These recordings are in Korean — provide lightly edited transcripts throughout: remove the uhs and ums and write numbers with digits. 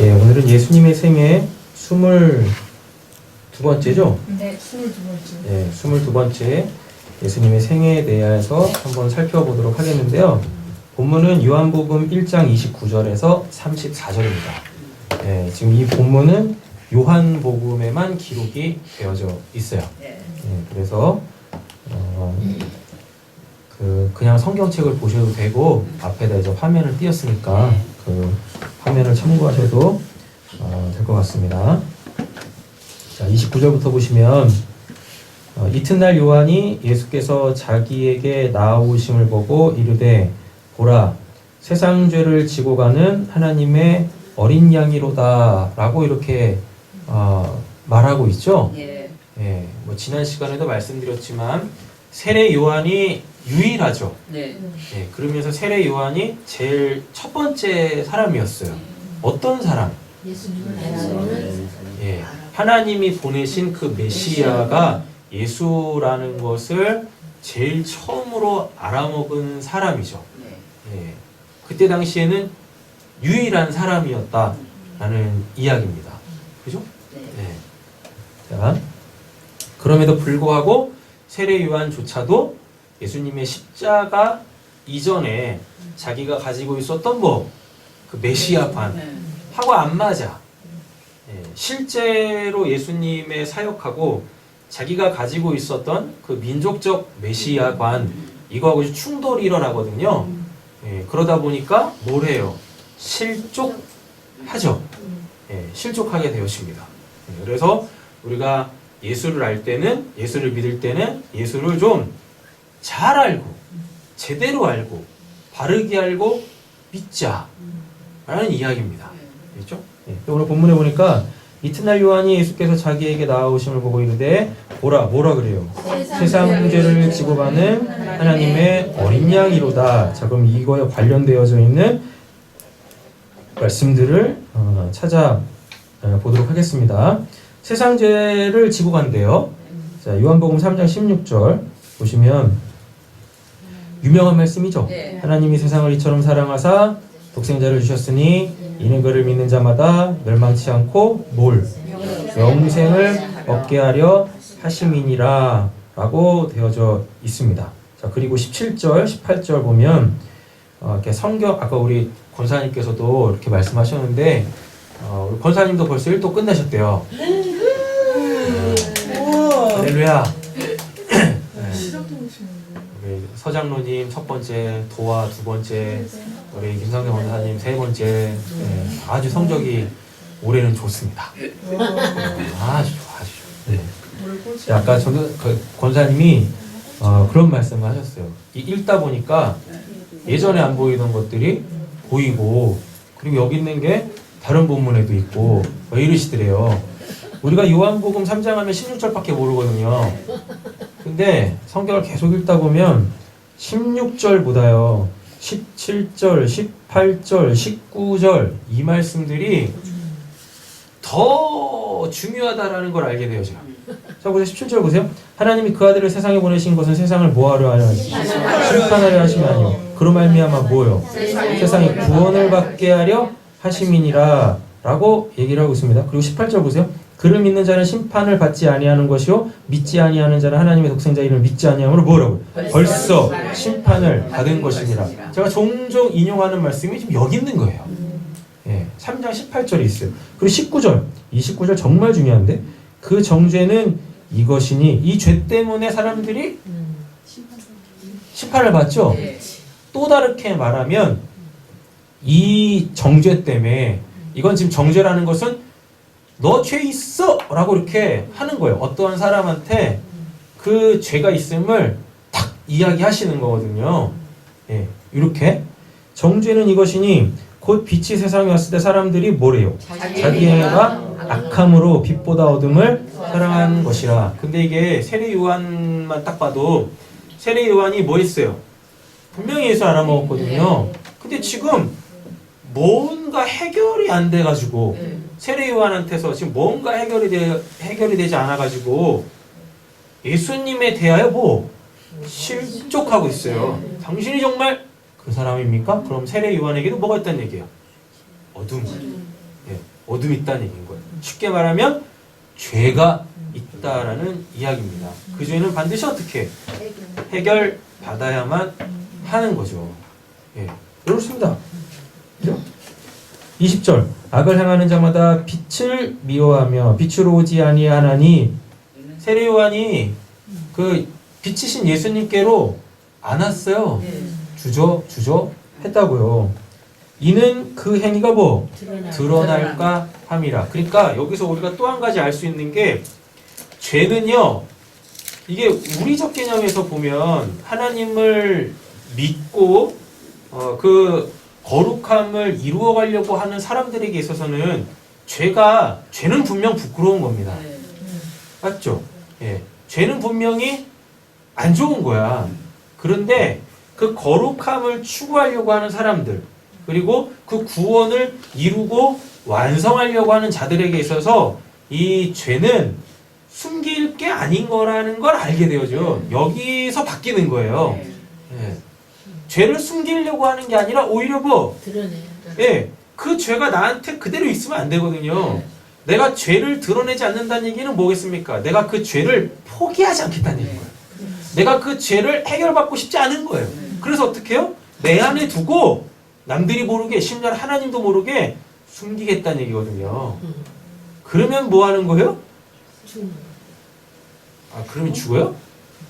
예, 오늘은 예수님의 생애 22번째죠? 네, 22번째. 예, 22번째 예수님의 생애에 대해서 한번 살펴보도록 하겠는데요. 본문은 요한복음 1장 29절에서 34절입니다. 예, 지금 이 본문은 요한복음에만 기록이 되어져 있어요. 예, 그래서 그냥 성경책을 보셔도 되고 앞에다 이제 화면을 띄었으니까 그 화면을 참고하셔도 될 것 같습니다. 자, 29절부터 보시면 이튿날 요한이 예수께서 자기에게 나아오심을 보고 이르되 보라 세상 죄를 지고 가는 하나님의 어린 양이로다 라고 이렇게 말하고 있죠. 예. 예, 뭐 지난 시간에도 말씀드렸지만 세례 요한이 유일하죠. 네. 예, 그러면서 세례 요한이 제일 첫 번째 사람이었어요. 어떤 사람? 예, 하나님이 보내신 그 메시아가 예수라는 것을 제일 처음으로 알아먹은 사람이죠. 네. 예, 그때 당시에는 유일한 사람이었다라는 이야기입니다. 그죠? 네. 예. 자, 그럼에도 불구하고 세례 요한조차도 예수님의 십자가 이전에 자기가 가지고 있었던 그 메시아관 네. 하고 안 맞아. 예, 실제로 예수님의 사역하고 자기가 가지고 있었던 그 민족적 메시아관 이거하고 충돌이 일어나거든요. 예, 그러다 보니까 뭘 해요? 실족하죠. 예, 실족하게 되었습니다. 예, 그래서 우리가 예수를 알 때는, 예수를 믿을 때는 예수를 좀 잘 알고 제대로 알고 바르게 알고 믿자 라는 이야기입니다. 그렇죠? 예, 오늘 본문에 보니까 이튿날 요한이 예수께서 자기에게 나아오심을 보고 이르되 보라 뭐라 그래요? 세상 죄를 지고 가는 하나님의 어린 양이로다. 자, 그럼 이거에 관련되어져 있는 말씀들을 찾아보도록 하겠습니다. 세상 죄를 지고 간대요. 자, 요한복음 3장 16절 보시면 유명한 말씀이죠. 네. 하나님이 세상을 이처럼 사랑하사 독생자를 주셨으니 이는 그를 믿는 자마다 멸망치 않고 영생을 얻게 하려 하심이니라 라고 되어져 있습니다. 자, 그리고 17절, 18절 보면 이렇게 성경 아까 우리 권사님께서도 이렇게 말씀하셨는데 우리 권사님도 벌써 1도 끝내셨대요. 할렐루야. 우리 서장로님 첫 번째, 도화 두 번째, 우리 김성경 권사님 세 번째. 아주 성적이 올해는 좋습니다. 아주 좋아, 아주 좋아. 네. 아까 저도 그 권사님이 그런 말씀을 하셨어요. 읽다 보니까 예전에 안 보이던 것들이 보이고 그리고 여기 있는 게 다른 본문에도 있고 이러시더래요. 우리가 요한복음 3장 하면 16절밖에 모르거든요. 근데 성경을 계속 읽다 보면 16절보다요 17절, 18절, 19절 이 말씀들이 더 중요하다라는 걸 알게 돼요. 제가. 자, 보세요. 17절 보세요. 하나님이 그 아들을 세상에 보내신 것은 세상을 뭐하려 하려 하시고 심판하려 하심이 아니요 그로 말미암아 뭐요? 세상이 구원을 받게 하려 하심이니라 라고 얘기를 하고 있습니다. 그리고 18절 보세요. 그를 믿는 자는 심판을 받지 아니하는 것이요 믿지 아니하는 자는 하나님의 독생자 이름을 믿지 아니함으로 뭐라고요? 벌써 심판을 받은 것이니라. 제가 종종 인용하는 말씀이 지금 여기 있는 거예요. 예, 3장 18절에 있어요. 그리고 19절, 이 19절 정말 중요한데 그 정죄는 이것이니 이 죄 때문에 사람들이 심판을 받죠. 또 다르게 말하면 이 정죄 때문에 이건 지금 정죄라는 것은 너 죄 있어! 라고 이렇게 하는 거예요. 어떠한 사람한테 그 죄가 있음을 딱 이야기하시는 거거든요. 예, 이렇게 정죄는 이것이니 곧 빛이 세상에 왔을 때 사람들이 뭐래요? 자기가 악함으로 빛보다 어둠을 사랑한 것이라. 근데 이게 세례 요한만 딱 봐도 세례 요한이 뭐 했어요? 분명히 예수 알아먹었거든요. 근데 지금 뭔가 해결이 안 돼가지고 세례 요한한테서 지금 뭔가 해결이 되지 않아가지고 예수님에 대하여 실족하고 있어요. 당신이 정말 그 사람입니까? 그럼 세례 요한에게도 뭐가 있다는 얘기예요? 어둠. 예, 어둠이 있다는 얘기인 거예요. 쉽게 말하면 죄가 있다라는 이야기입니다. 그 죄는 반드시 어떻게 해결받아야만 하는 거죠. 예, 그렇습니다. 그죠? 20절 악을 행하는 자마다 빛을 미워하며 빛으로 오지 아니하나니 세례 요한이 그 빛이신 예수님께로 안 왔어요. 주저 했다고요. 이는 그 행위가 뭐? 드러날까 함이라. 그러니까 여기서 우리가 또 한 가지 알 수 있는 게 죄는요. 이게 우리적 개념에서 보면 하나님을 믿고 그 거룩함을 이루어가려고 하는 사람들에게 있어서는 죄는 분명 부끄러운 겁니다. 맞죠? 예. 죄는 분명히 안 좋은 거야. 그런데 그 거룩함을 추구하려고 하는 사람들, 그리고 그 구원을 이루고 완성하려고 하는 자들에게 있어서 이 죄는 숨길 게 아닌 거라는 걸 알게 되어죠. 여기서 바뀌는 거예요. 예. 죄를 숨기려고 하는 게 아니라 오히려 뭐? 예. 그 죄가 나한테 그대로 있으면 안 되거든요. 내가 죄를 드러내지 않는다는 얘기는 뭐겠습니까? 내가 그 죄를 포기하지 않겠다는 얘기인 거예요. 내가 그 죄를 해결받고 싶지 않은 거예요. 그래서 어떻게 해요? 내 안에 두고 남들이 모르게, 심지어 하나님도 모르게 숨기겠다는 얘기거든요. 그러면 뭐 하는 거예요? 그러면 죽어요?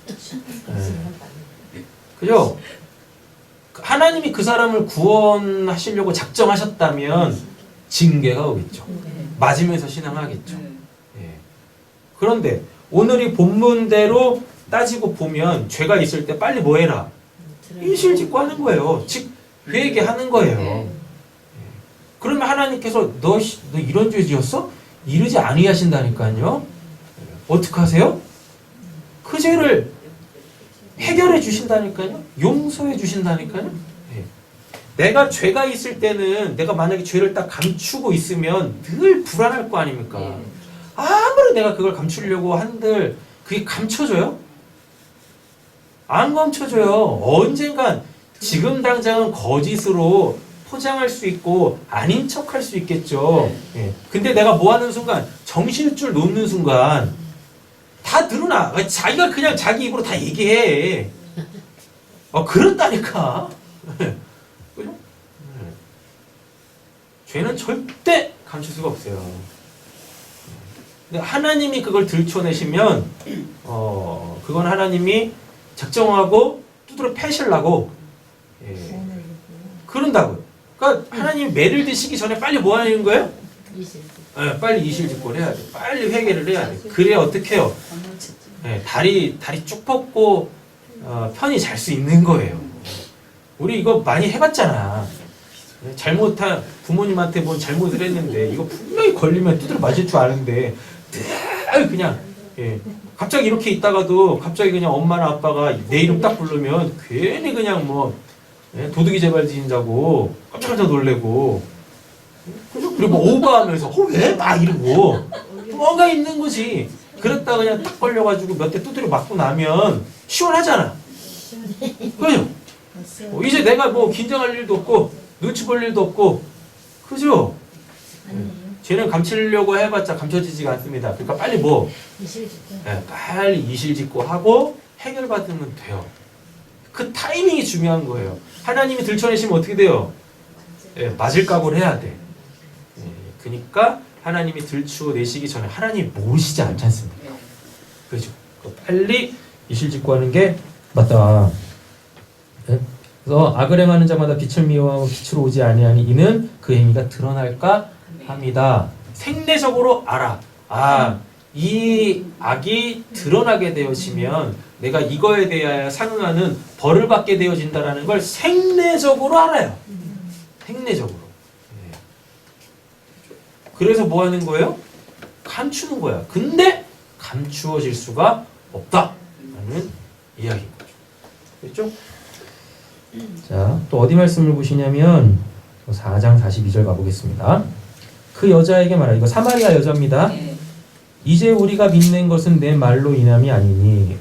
네. 그죠? 하나님이 그 사람을 구원하시려고 작정하셨다면 징계가 오겠죠. 맞으면서 신앙하겠죠. 예. 그런데 오늘 이 본문대로 따지고 보면 죄가 있을 때 빨리 뭐 해라? 인실짓고 하는 거예요. 즉 회개하는 거예요. 예. 그러면 하나님께서 너 이런 죄 지었어? 이러지 아니하신다니까요. 어떻게 하세요? 그 죄를 해결해 주신다니까요. 용서해 주신다니까요. 예. 내가 죄가 있을 때는 내가 만약에 죄를 딱 감추고 있으면 늘 불안할 거 아닙니까? 아무리 내가 그걸 감추려고 한들 그게 감춰져요? 안 감춰져요. 언젠간 지금 당장은 거짓으로 포장할 수 있고 아닌 척할 수 있겠죠. 예. 근데 내가 뭐 하는 순간 정신줄 놓는 순간 다 드러나. 자기가 그냥 자기 입으로 다 얘기해. 그렇다니까. 그죠? 죄는 절대 감출 수가 없어요. 근데 하나님이 그걸 들춰내시면 그건 하나님이 작정하고 두드려 패시려고 그런다고요. 그러니까 하나님이 매를 드시기 전에 빨리 뭐 하는 거예요? 빨리 이실직고를 해야 돼. 빨리 회개를 해야 돼. 그래야 어떻게 해요? 다리 쭉 뻗고 편히 잘 수 있는 거예요. 우리 이거 많이 해봤잖아. 잘못한 부모님한테 뭔 잘못을 했는데 이거 분명히 걸리면 두드려 맞을 줄 아는데 그냥 갑자기 이렇게 있다가도 갑자기 그냥 엄마나 아빠가 내 이름 딱 부르면 괜히 그냥 뭐 도둑이 제발 지인자고 깜짝깜짝 놀래고 그리고 뭐 오버하면서 왜? 막 이러고 뭔가 있는 거지. 그랬다 그냥 딱 걸려가지고 몇 대 두드려 맞고 나면 시원하잖아. 그죠? 이제 내가 뭐 긴장할 일도 없고 눈치 볼 일도 없고 그죠? 쟤는 감추려고 해봤자 감춰지지가 않습니다. 그러니까 빨리 뭐 빨리 이실직고 하고 해결받으면 돼요. 그 타이밍이 중요한 거예요. 하나님이 들춰내시면 어떻게 돼요? 맞을 각오를 해야 돼. 그러니까 하나님이 들추어내시기 전에 하나님이 모르시지 않지 않습니까? 그죠? 빨리 이실직고 하는 게 맞다. 그래서 악을 행하는 자마다 빛을 미워하고 빛으로 오지 아니하니 이는 그 행위가 드러날까 합니다. 생내적으로 알아. 이 악이 드러나게 되어지면 내가 이거에 대하여 상응하는 벌을 받게 되어진다라는 걸 생내적으로 알아요. 생내적으로. 그래서 뭐 하는 거예요? 감추는 거야. 근데 감추어질 수가 없다라는 이야기인 거죠. 그렇죠? 자, 또 어디 말씀을 보시냐면 4장 42절 가보겠습니다. 그 여자에게 말하 이거 사마리아 여자입니다. 이제 우리가 믿는 것은 내 말로 인함이 아니니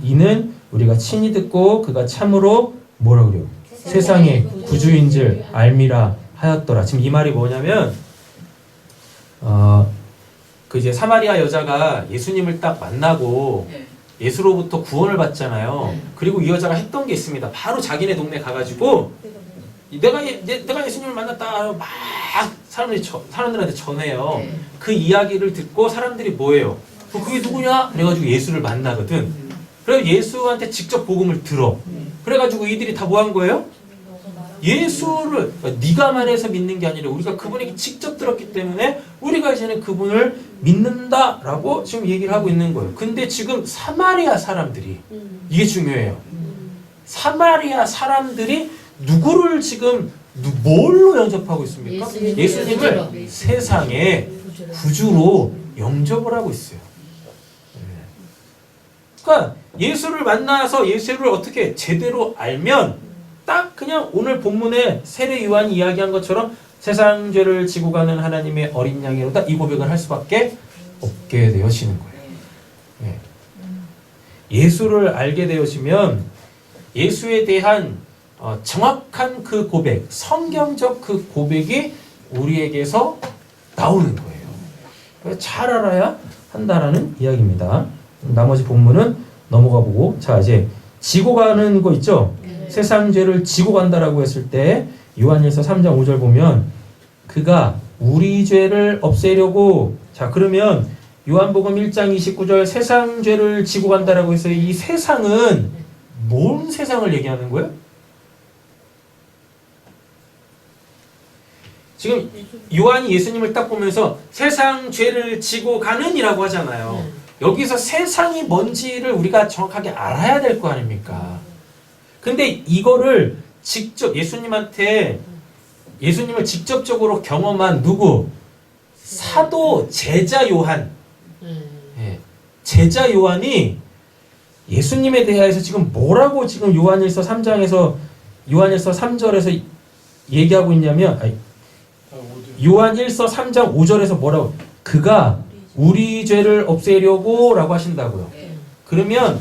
이는 우리가 친히 듣고 그가 참으로 뭐라 그래요? 세상의 구주인 줄 알미라 하였더라. 지금 이 말이 뭐냐면 그 이제 사마리아 여자가 예수님을 딱 만나고 네. 예수로부터 구원을 받잖아요. 네. 그리고 이 여자가 했던 게 있습니다. 바로 자기네 동네 가가지고 내가 예수님을 만났다 막 사람들한테 전해요. 네. 그 이야기를 듣고 사람들이 뭐예요? 그게 누구냐? 그래가지고 예수를 만나거든. 그래서 예수한테 직접 복음을 들어. 그래가지고 이들이 다 뭐 한 거예요? 예수를 네가 말해서 믿는 게 아니라 우리가 그분에게 직접 들었기 때문에 우리가 이제는 그분을 믿는다라고 지금 얘기를 하고 있는 거예요. 근데 지금 사마리아 사람들이 이게 중요해요. 사마리아 사람들이 누구를 지금 뭘로 영접하고 있습니까? 예수님을 세상의 구주로 영접을 하고 있어요. 그러니까 예수를 만나서 예수를 어떻게 제대로 알면 딱 그냥 오늘 본문에 세례 요한이 이야기한 것처럼 세상 죄를 지고 가는 하나님의 어린 양이로다 이 고백을 할 수밖에 없게 되어지는 거예요. 네. 예수를 알게 되어지면 예수에 대한 정확한 그 고백, 성경적 그 고백이 우리에게서 나오는 거예요. 잘 알아야 한다라는 이야기입니다. 나머지 본문은 넘어가 보고 자 이제 지고 가는 거 있죠? 세상 죄를 지고 간다라고 했을 때 요한일서 3장 5절 보면 그가 우리 죄를 없애려고 자 그러면 요한복음 1장 29절 세상 죄를 지고 간다라고 해서 이 세상은 뭔 세상을 얘기하는 거예요? 지금 요한이 예수님을 딱 보면서 세상 죄를 지고 가는 이라고 하잖아요. 여기서 세상이 뭔지를 우리가 정확하게 알아야 될 거 아닙니까? 근데 이거를 직접 예수님을 직접적으로 경험한 누구? 사도 제자 요한. 예, 제자 요한이 예수님에 대해서 지금 뭐라고 지금 요한일서 3장에서 요한일서 3절에서 얘기하고 있냐면 요한일서 3장 5절에서 뭐라고? 그가 우리 죄를 없애려고 라고 하신다고요. 그러면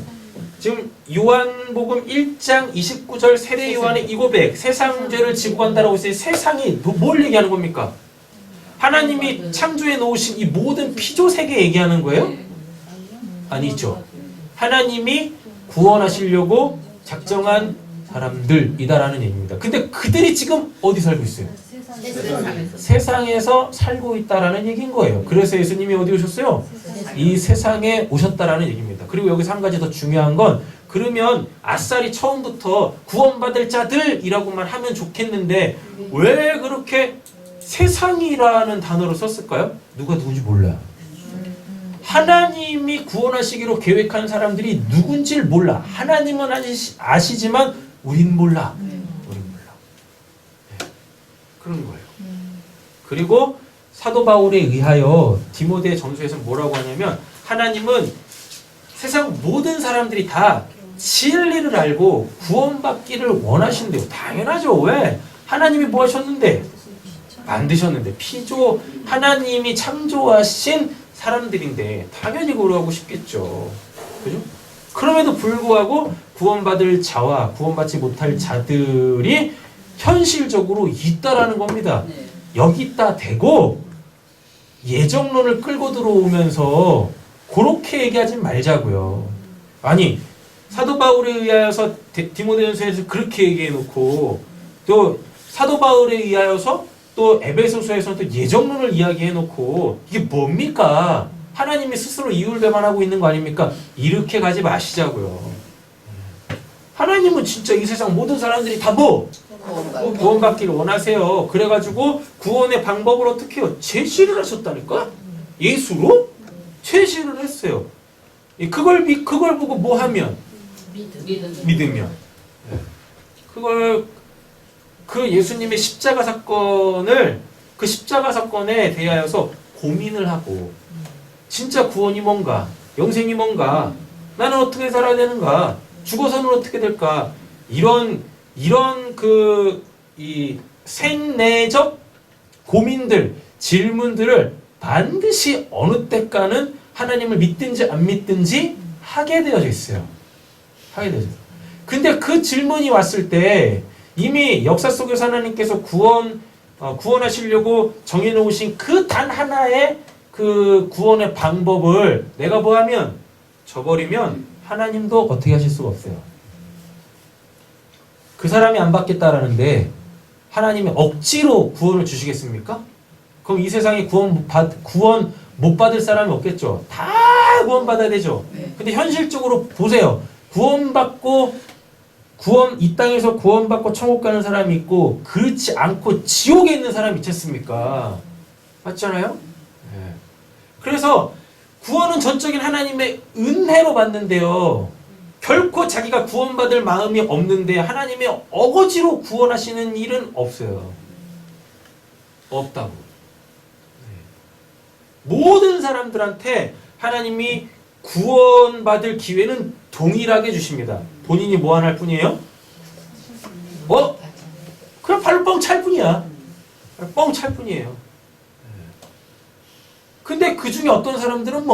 지금 요한복음 1장 29절 세례 요한의 이 고백 세상 죄를 지고 간다라고 했을 때 세상이 뭘 얘기하는 겁니까? 하나님이 창조해 놓으신 이 모든 피조 세계 얘기하는 거예요? 아니죠. 하나님이 구원하시려고 작정한 사람들이다라는 얘기입니다. 근데 그들이 지금 어디 살고 있어요? 세상에서 살고 있다라는 얘기인 거예요. 그래서 예수님이 어디 오셨어요? 이 세상에 오셨다라는 얘기입니다. 그리고 여기서 한 가지 더 중요한 건 그러면 아싸리 처음부터 구원받을 자들이라고만 하면 좋겠는데 왜 그렇게 세상이라는 단어를 썼을까요? 누가 누군지 몰라요. 하나님이 구원하시기로 계획한 사람들이 누군지를 몰라. 하나님은 아시지만 우린 몰라. 그런 거예요. 그리고 사도 바울에 의하여 디모데 전서에서 뭐라고 하냐면 하나님은 세상 모든 사람들이 다 진리를 알고 구원받기를 원하신대요. 당연하죠. 왜? 하나님이 뭐 하셨는데? 만드셨는데 피조 하나님이 창조하신 사람들인데 당연히 그러고 싶겠죠. 그죠? 그럼에도 불구하고 구원받을 자와 구원받지 못할 자들이 현실적으로 있다라는 겁니다. 여기다 대고 예정론을 끌고 들어오면서 그렇게 얘기하지 말자고요. 아니 사도 바울에 의하여서 디모데전서에서 그렇게 얘기해놓고 또 사도 바울에 의하여서 또 에베소서에서 또 예정론을 이야기해놓고 이게 뭡니까? 하나님이 스스로 이유를 배반하고 있는 거 아닙니까? 이렇게 가지 마시자고요. 하나님은 진짜 이 세상 모든 사람들이 다 구원받기를 원하세요. 그래가지고 구원의 방법을 어떻게 해요? 제시를 하셨다니까? 예수로? 제시를 했어요. 그걸 보고 뭐 하면? 믿으면. 그걸 그 예수님의 십자가 사건을 그 십자가 사건에 대하여서 고민을 하고 진짜 구원이 뭔가? 영생이 뭔가? 나는 어떻게 살아야 되는가? 죽어서는 어떻게 될까? 이런 이 생내적 고민들, 질문들을 반드시 어느 때까는 하나님을 믿든지 안 믿든지 하게 되어져 있어요. 하게 되어져 있어요. 근데 그 질문이 왔을 때 이미 역사 속에서 하나님께서 구원 구원하시려고 정해놓으신 그 단 하나의 그 구원의 방법을 내가 뭐하면 저버리면 하나님도 어떻게 하실 수가 없어요. 그 사람이 안 받겠다라는데 하나님이 억지로 구원을 주시겠습니까? 그럼 이 세상에 구원 못 받을 사람이 없겠죠. 다 구원 받아야 되죠. 근데 현실적으로 보세요. 이 땅에서 구원받고 천국 가는 사람이 있고 그렇지 않고 지옥에 있는 사람이 있지 않습니까? 맞잖아요? 네. 그래서 구원은 전적인 하나님의 은혜로 받는데요. 결코 자기가 구원받을 마음이 없는데 하나님의 어거지로 구원하시는 일은 없어요. 없다고. 네. 모든 사람들한테 하나님이 구원받을 기회는 동일하게 주십니다. 본인이 뭐 하나 할 뿐이에요? 그냥 발로 뻥 찰 뿐이야. 뻥 찰 뿐이에요. 근데 그 중에 어떤 사람들은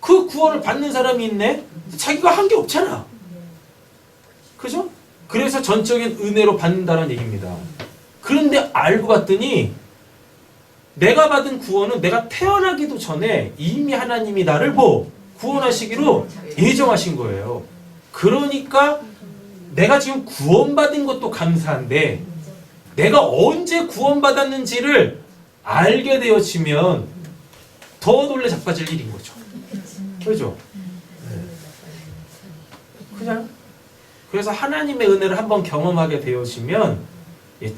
그 구원을 받는 사람이 있네? 자기가 한 게 없잖아. 그죠? 그래서 전적인 은혜로 받는다는 얘기입니다. 그런데 알고 봤더니 내가 받은 구원은 내가 태어나기도 전에 이미 하나님이 나를 구원하시기로 예정하신 거예요. 그러니까 내가 지금 구원받은 것도 감사한데 내가 언제 구원받았는지를 알게 되어지면 더 놀래 자빠질 일인 거죠. 그죠? 그냥 그래서 하나님의 은혜를 한번 경험하게 되어지면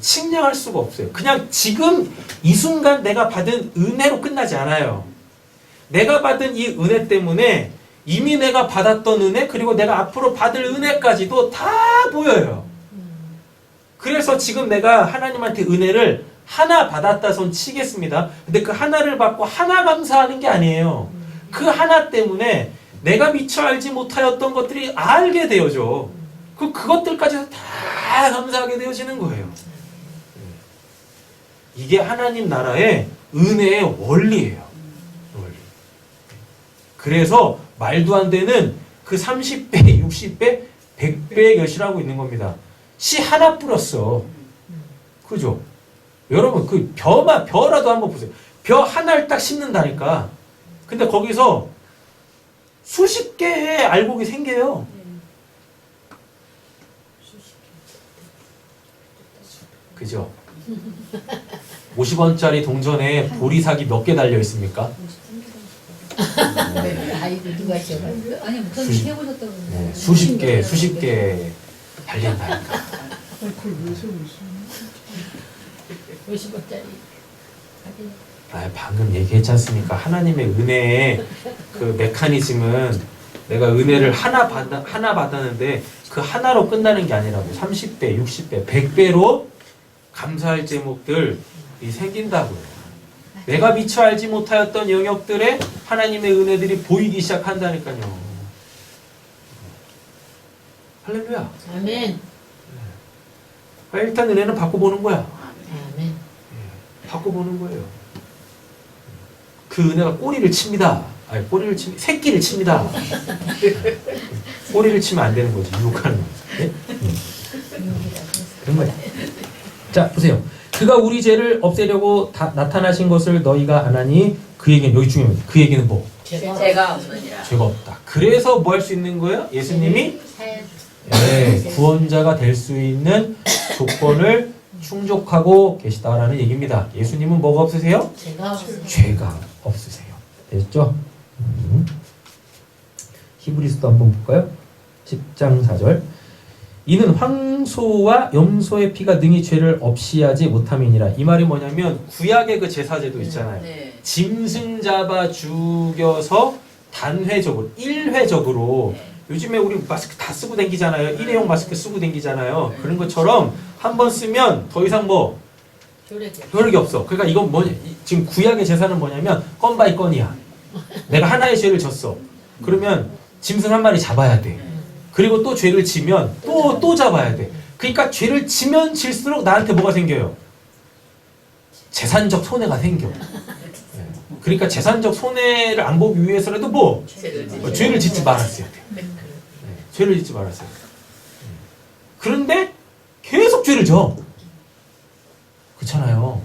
측량할 수가 없어요. 그냥 지금 이 순간 내가 받은 은혜로 끝나지 않아요. 내가 받은 이 은혜 때문에 이미 내가 받았던 은혜 그리고 내가 앞으로 받을 은혜까지도 다 보여요. 그래서 지금 내가 하나님한테 은혜를 하나 받았다 손 치겠습니다. 근데 그 하나를 받고 하나 감사하는 게 아니에요. 그 하나 때문에 내가 미처 알지 못하였던 것들이 알게 되어져. 그것들까지 다 감사하게 되어지는 거예요. 이게 하나님 나라의 은혜의 원리예요. 원리. 그래서 말도 안 되는 그 30배, 60배, 100배의 결실하고 있는 겁니다. 씨 하나 뿌렸어. 그죠? 여러분 그 벼라도 한번 보세요. 벼 하나를 딱 심는다니까. 근데 거기서 수십 개의 알곡이 생겨요. 그죠? 50원짜리 동전에 보리삭이 몇 개 달려 있습니까? 아이들 누가 있어요? 아니 목사님 해보셨다고. 수십 개 달린다니까. 그걸 왜 세고 있어? 50원짜리. 방금 얘기했지 않습니까? 하나님의 은혜의 그 메커니즘은 내가 은혜를 하나 받았는데 그 하나로 끝나는 게 아니라고 30배, 60배, 100배로 감사할 제목들이 생긴다고요. 내가 미처 알지 못하였던 영역들에 하나님의 은혜들이 보이기 시작한다니까요. 할렐루야. 아멘. 일단 은혜는 받고 보는 거야. 아멘. 받고 보는 거예요. 그 은혜가 꼬리를 칩니다. 새끼를 칩니다. 꼬리를 치면 안 되는 거지. 유혹하는 거지. 네? 그런 거야. 자, 보세요. 그가 우리 죄를 없애려고 나타나신 것을 너희가 아나니 그에게는 여기 중요합니다. 그에게는 제가 없느니라. 죄가 없다. 그래서 뭐 할 수 있는 거예요? 예수님이 구원자가 될 수 있는 조건을 충족하고 계시다라는 얘기입니다. 예수님은 뭐가 없으세요? 죄가 없으세요. 됐죠? 히브리서도 한번 볼까요? 10장 4절. 이는 황소와 염소의 피가 능히 죄를 없이 하지 못함이니라. 이 말이 뭐냐면 구약의 그 제사제도 있잖아요. 네. 짐승 잡아 죽여서 단회적으로, 일회적으로 요즘에 우리 마스크 다 쓰고 다니잖아요. 일회용 마스크 쓰고 다니잖아요. 그런 것처럼 한 번 쓰면 더 이상 효력이 없어. 그러니까 이건 지금 구약의 제사는 뭐냐면 건 바이 건이야. 내가 하나의 죄를 졌어. 그러면 짐승 한 마리 잡아야 돼. 그리고 또 죄를 지면 또 잡아야 돼. 그러니까 죄를 지면 질수록 나한테 뭐가 생겨요? 재산적 손해가 생겨. 그러니까 재산적 손해를 안 보기 위해서라도 죄를 짓지 말았어야 돼. 죄를 짓지 말았어야 돼. 그런데 계속 죄를 져. 그렇잖아요.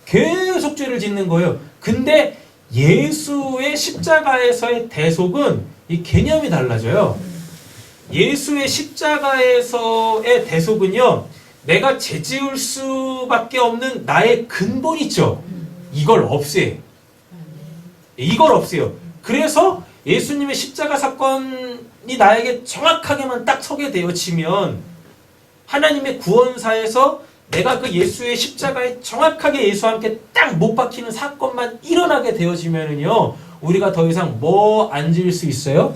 계속 죄를 짓는 거예요. 근데 예수의 십자가에서의 대속은 이 개념이 달라져요. 예수의 십자가에서의 대속은요, 내가 죄 지을 수밖에 없는 나의 근본 있죠. 이걸 없애요. 이걸 없애요. 그래서 예수님의 십자가 사건이 나에게 정확하게만 딱 서게 되어지면 하나님의 구원사에서 내가 그 예수의 십자가에 정확하게 예수와 함께 딱 못 박히는 사건만 일어나게 되어지면은요, 우리가 더 이상 뭐 안 지을 수 있어요?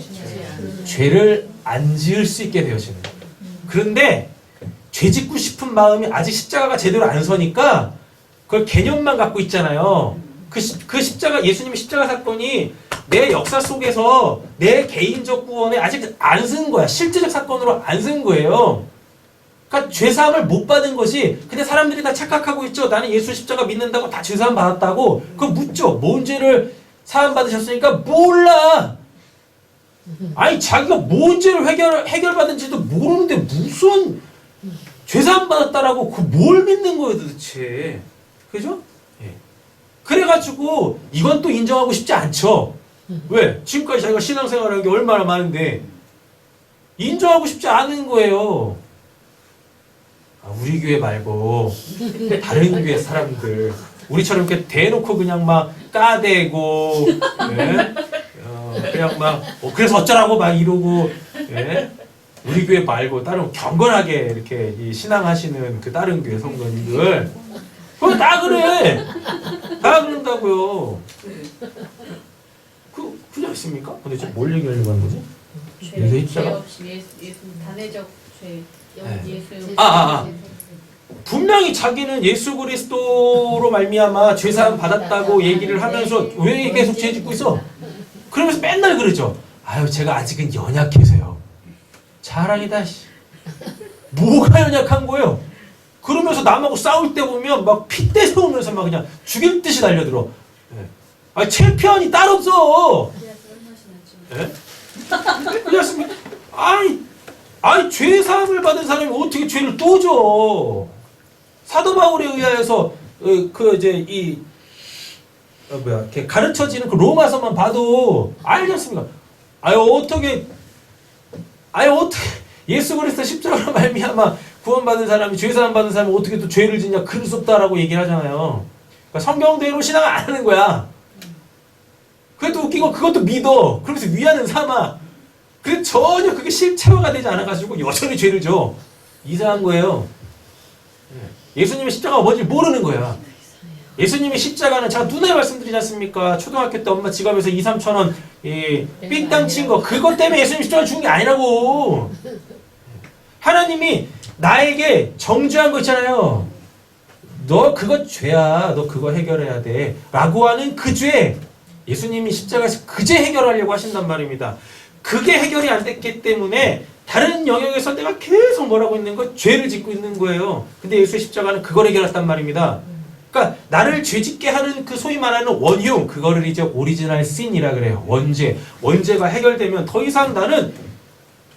죄를 안 지을 수 있게 되어지는 거예요. 그런데 죄 짓고 싶은 마음이 아직 십자가가 제대로 안 서니까 그걸 개념만 갖고 있잖아요. 그 십자가, 예수님의 십자가 사건이 내 역사 속에서 내 개인적 구원에 아직 안 쓴 거야. 실제적 사건으로 안 쓴 거예요. 그러니까 죄사함을 못 받은 것이, 근데 사람들이 다 착각하고 있죠. 나는 예수 십자가 믿는다고 다 죄사함 받았다고. 그거 묻죠. 뭔 죄를 사함 받으셨으니까 몰라. 아니 자기가 뭔 죄를 해결받은지도 모르는데 무슨 죄사함 받았다라고 그 뭘 믿는 거예요 도대체. 그죠? 예. 그래가지고 이건 또 인정하고 싶지 않죠. 왜? 지금까지 자기가 신앙생활한 게 얼마나 많은데 인정하고 싶지 않은 거예요. 우리 교회 말고 다른 교회 사람들 우리처럼 이렇게 대놓고 그냥 막 까대고 예? 그냥 막 그래서 어쩌라고 막 이러고 예? 우리 교회 말고 다른 경건하게 이렇게 이 신앙하시는 그 다른 교회 성도님들 그거 다 그래. 다 그런다고요. 그렇지 않습니까? 근데 지금 뭘 얘기하려고 하는 거지? 예수 입자가? 죄 없이 예수 단회적 죄 예수 분명히 자기는 예수 그리스도로 말미암아 죄사함 받았다고 얘기를 하면서 왜 계속 죄 짓고 있어? 그러면서 맨날 그러죠. 아유 제가 아직은 연약해서요. 자랑이다. 뭐가 연약한 거예요? 그러면서 남하고 싸울 때 보면 막 핏대 세우면서 막 그냥 죽일 듯이 달려들어. 아니 챔피언이 따로 없어. 예? 그렇습니까? 아니 죄사함을 받은 사람이 어떻게 죄를 또 져? 사도 바울에 의하여서 이렇게 가르쳐지는 그 로마서만 봐도 알지 않습니까? 어떻게 예수 그리스도 십자가로 말미암아 구원받은 사람이 죄사함 받은 사람이 어떻게 또 죄를 짓냐 그럴 수 없다라고 얘기를 하잖아요. 그러니까 성경대로 신앙을 안 하는 거야. 그것도 웃기고 그것도 믿어. 그러면서 위안은 삼아. 근데 전혀 그게 실체화가 되지 않아가지고 여전히 죄를 져. 이상한 거예요. 예수님의 십자가가 뭔지 모르는 거야. 예수님의 십자가는 제가 누누이 말씀드리지 않습니까? 초등학교 때 엄마 지갑에서 2, 3천 원 삥땅 친 거 그것 때문에 예수님 십자가 죽은 게 아니라고. 하나님이 나에게 정죄한 거 있잖아요. 너 그거 죄야. 너 그거 해결해야 돼. 라고 하는 그 죄. 예수님이 십자가에서 그 죄 해결하려고 하신단 말입니다. 그게 해결이 안 됐기 때문에 다른 영역에서 내가 계속 뭐라고 있는 거? 죄를 짓고 있는 거예요. 근데 예수의 십자가는 그걸 해결했단 말입니다. 그러니까 나를 죄짓게 하는 그 소위 말하는 원흉, 그거를 이제 오리지널 신이라 그래요. 원죄가 해결되면 더 이상 나는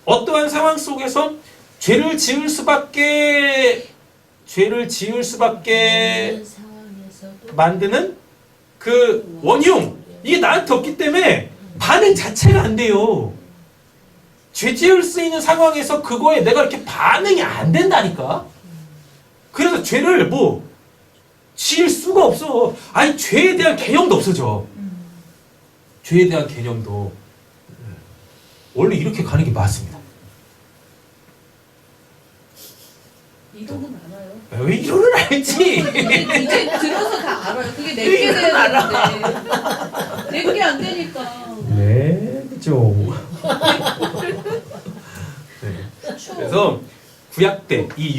어떠한 상황 속에서 죄를 지을 수밖에 만드는 그 원흉, 이게 나한테 없기 때문에 반응 자체가 안 돼요. 죄 지을 수 있는 상황에서 그거에 내가 이렇게 반응이 안 된다니까. 그래서 죄를 지을 수가 없어. 아니 죄에 대한 개념도 없어져. 죄에 대한 개념도 원래 이렇게 가는 게 맞습니다. 이론은 알아요. 왜 이론은 알지? 이제 들어서 다 알아요. 그게 내게 되는데 내게 안 되니까. 네, 그죠. 그래서 구약 때 이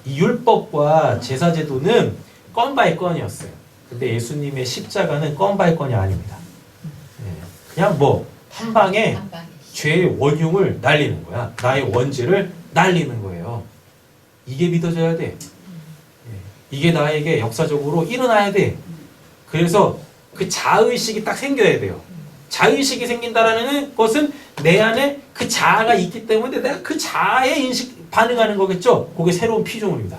율법과 제사제도는 건 바이 건이었어요. 근데 예수님의 십자가는 건 바이 건이 아닙니다. 그냥 한 방에 죄의 원흉을 날리는 거야. 나의 원죄를 날리는 거예요. 이게 믿어져야 돼. 이게 나에게 역사적으로 일어나야 돼. 그래서 그 자의식이 딱 생겨야 돼요. 자의식이 생긴다라는 것은 내 안에 그 자아가 있기 때문에 내가 그 자아의 반응하는 거겠죠? 그게 새로운 피조물입니다.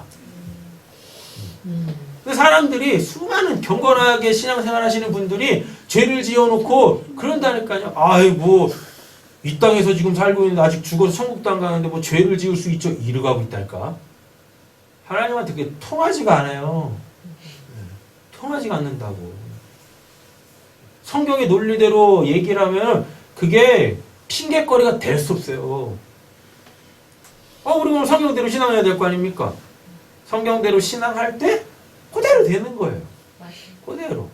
근데 사람들이 수많은 경건하게 신앙생활 하시는 분들이 죄를 지어놓고 그런다니까요. 아이 뭐 이 땅에서 지금 살고 있는데 아직 죽어서 천국도 안 가는데 뭐 죄를 지을 수 있죠. 이러가고 있달까. 하나님한테 그게 통하지가 않아요. 통하지가 않는다고. 성경의 논리대로 얘기를 하면 그게 핑계거리가 될 수 없어요. 우리 그럼 성경대로 신앙해야 될 거 아닙니까? 성경대로 신앙할 때 그대로 되는 거예요. 그대로.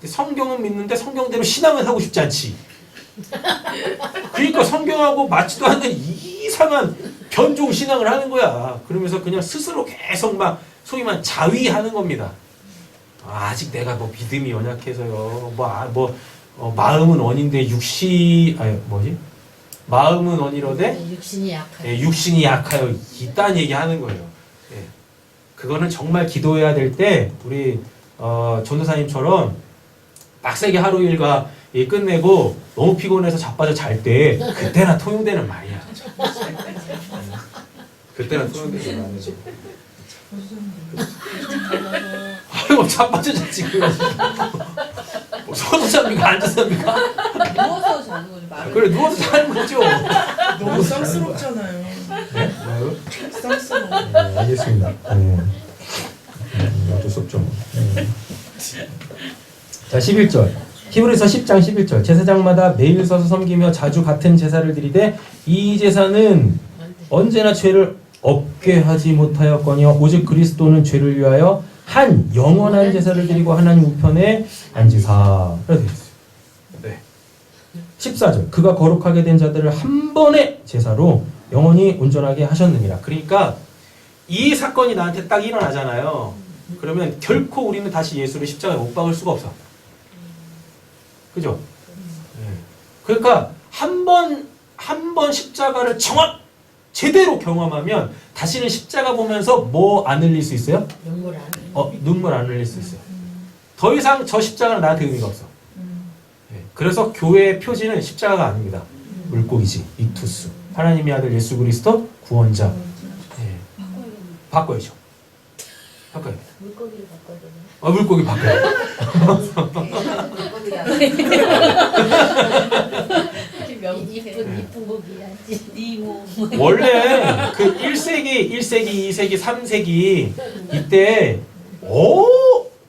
성경은 믿는데 성경대로 신앙은 하고 싶지 않지. 그러니까 성경하고 맞지도 않는 이상한 변종 신앙을 하는 거야. 그러면서 그냥 스스로 계속 막 소위 말 자위하는 겁니다. 아직 내가 뭐 믿음이 연약해서요. 마음은 원인데 마음은 원이로되 육신이 약하다. 육신이 약하여 이딴 얘기하는 거예요. 예. 그거는 정말 기도해야 될 때 우리 전도사님처럼 빡세게 하루 일과 끝내고 너무 피곤해서 자빠져 잘 때 그때나 통용되는 말이야. 그때나 통용되는 말이지. 아이고 자빠져 잤지. 서서 잡니까 앉아서 잡니까? 누워서 자는 거지 말을. 그래 누워서 자는 거죠. 너무 쌍스럽잖아요. 네? 뭐요? 쌍스러워. 네, 알겠습니다. 어쩔 수 없죠. 자 11절 히브리서 10장 11절 제사장마다 매일 서서 섬기며 자주 같은 제사를 드리되 이 제사는 언제나 죄를 없게 하지 못하였거니와 오직 그리스도는 죄를 위하여 한 영원한 제사를 드리고 하나님 우편에 앉으사. 그렇게 되어 있어요. 네. 14절 그가 거룩하게 된 자들을 한 번의 제사로 영원히 온전하게 하셨느니라. 그러니까 이 사건이 나한테 딱 일어나잖아요. 그러면 결코 우리는 다시 예수를 십자가에 못 박을 수가 없어. 그죠? 네. 그러니까 한 번 십자가를 제대로 경험하면 다시는 십자가 보면서 뭐 안 흘릴 수 있어요? 눈물 안. 눈물 안 흘릴 수 있어요. 더 이상 저 십자가는 나한테 의미가 없어. 네. 그래서 교회의 표지는 십자가가 아닙니다. 물고기지, 이투스. 하나님의 아들 예수 그리스도 구원자. 네. 바꿔야죠. 바꿔야 돼. 물고기를 바꿔야 되나? 물고기 바꿔야 돼. 이쁜 고기야지. 이모. 원래 그 1세기, 2세기, 3세기 이때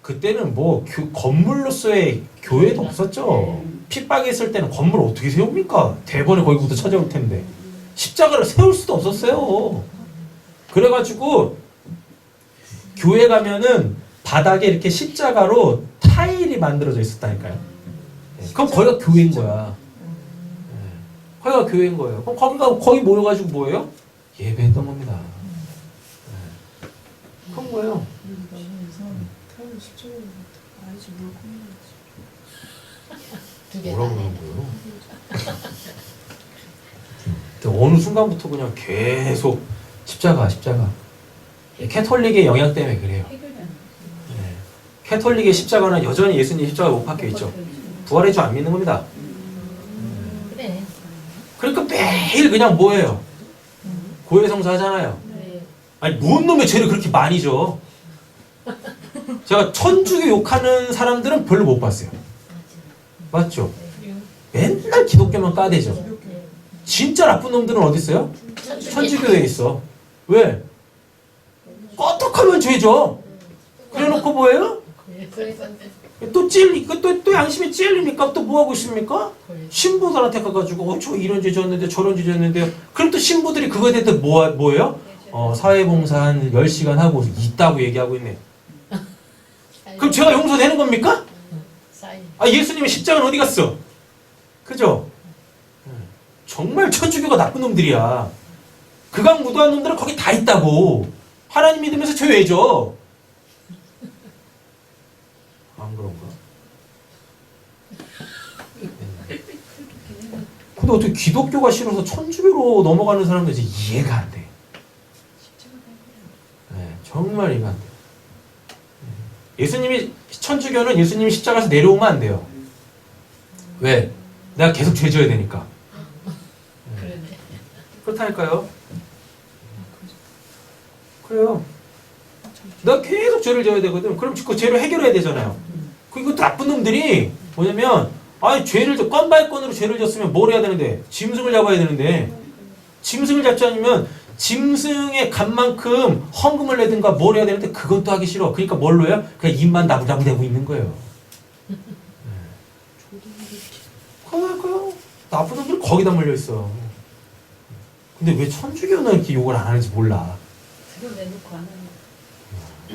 그때는 뭐 건물로서의 교회도 없었죠. 핍박했을 때는 건물을 어떻게 세웁니까? 대번에 거기부터 찾아올 텐데 십자가를 세울 수도 없었어요. 그래가지고 교회 가면은 바닥에 이렇게 십자가로 타일이 만들어져 있었다니까요. 그럼 거기가 교회인 거야. 거기가 교회인 거예요. 그럼 거기 모여가지고 뭐예요? 예배했던 겁니다. 그런 거예요. 너무 이상해. 타일을 십자가로 아니지 물고기야지. 뭐라고 그러는 거예요? 근데 어느 순간부터 그냥 계속 십자가. 캐톨릭의 영향 때문에 그래요. 캐톨릭의 십자가는 여전히 예수님 십자가에 못 박혀 있죠. 부활의 주 안 믿는 겁니다. 그래. 그러니까 매일 그냥 뭐예요? 고해성사 하잖아요. 그래. 아니 뭔 놈의 죄를 그렇게 많이 져? 제가 천주교 욕하는 사람들은 별로 못 봤어요. 맞죠? 맨날 기독교만 까대죠. 진짜 나쁜 놈들은 어디 있어요? 천주교에 있어. 왜? 껐떡하면 죄죠. 그래놓고 뭐예요? 또 양심이 찔리니까 또 뭐하고 있습니까? 신부들한테 가가지고 저 이런 죄 졌는데 저런 죄 졌는데요. 그럼 또 신부들이 그거에 대해서 뭐예요? 사회봉사 한 10시간 하고 있다고 얘기하고 있네. 그럼 제가 용서되는 겁니까? 예수님의 십자가는 어디 갔어? 그죠? 정말 천주교가 나쁜 놈들이야. 극악 무도한 놈들은 거기 다 있다고. 하나님 믿으면서 죄 왜 져? 안 그런가? 근데 어떻게 기독교가 싫어서 천주교로 넘어가는 사람들 이제 이해가 안 돼. 네, 정말 이해가 안 돼. 천주교는 예수님이 십자가에서 내려오면 안 돼요. 왜? 내가 계속 죄 져야 되니까. 그렇다니까요. 그래요. 나 계속 죄를 져야 되거든. 그럼 그 죄를 해결해야 되잖아요. 그리고 나쁜 놈들이 뭐냐면 아니 건 바이 건으로 죄를 졌으면 뭘 해야 되는데 짐승을 잡아야 되는데 짐승을 잡지 않으면 짐승의 값만큼 헌금을 내든가 뭘 해야 되는데 그건 또 하기 싫어. 그러니까 뭘로 해요? 그냥 입만 나부나부 대고 있는 거예요. 그러니까요. 나쁜 놈들 거기다 몰려 있어. 근데 왜 천주교는 이렇게 욕을 안 하는지 몰라. 드러내놓고 안 하는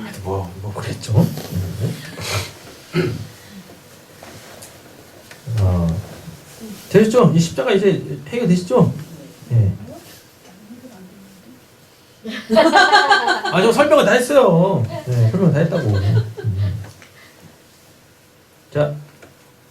하여튼 뭐 그랬죠. 되셨죠? 이 십자가 이제 해결되시죠? 네. 저 설명을 다 했어요. 네, 설명 다 했다고. 자,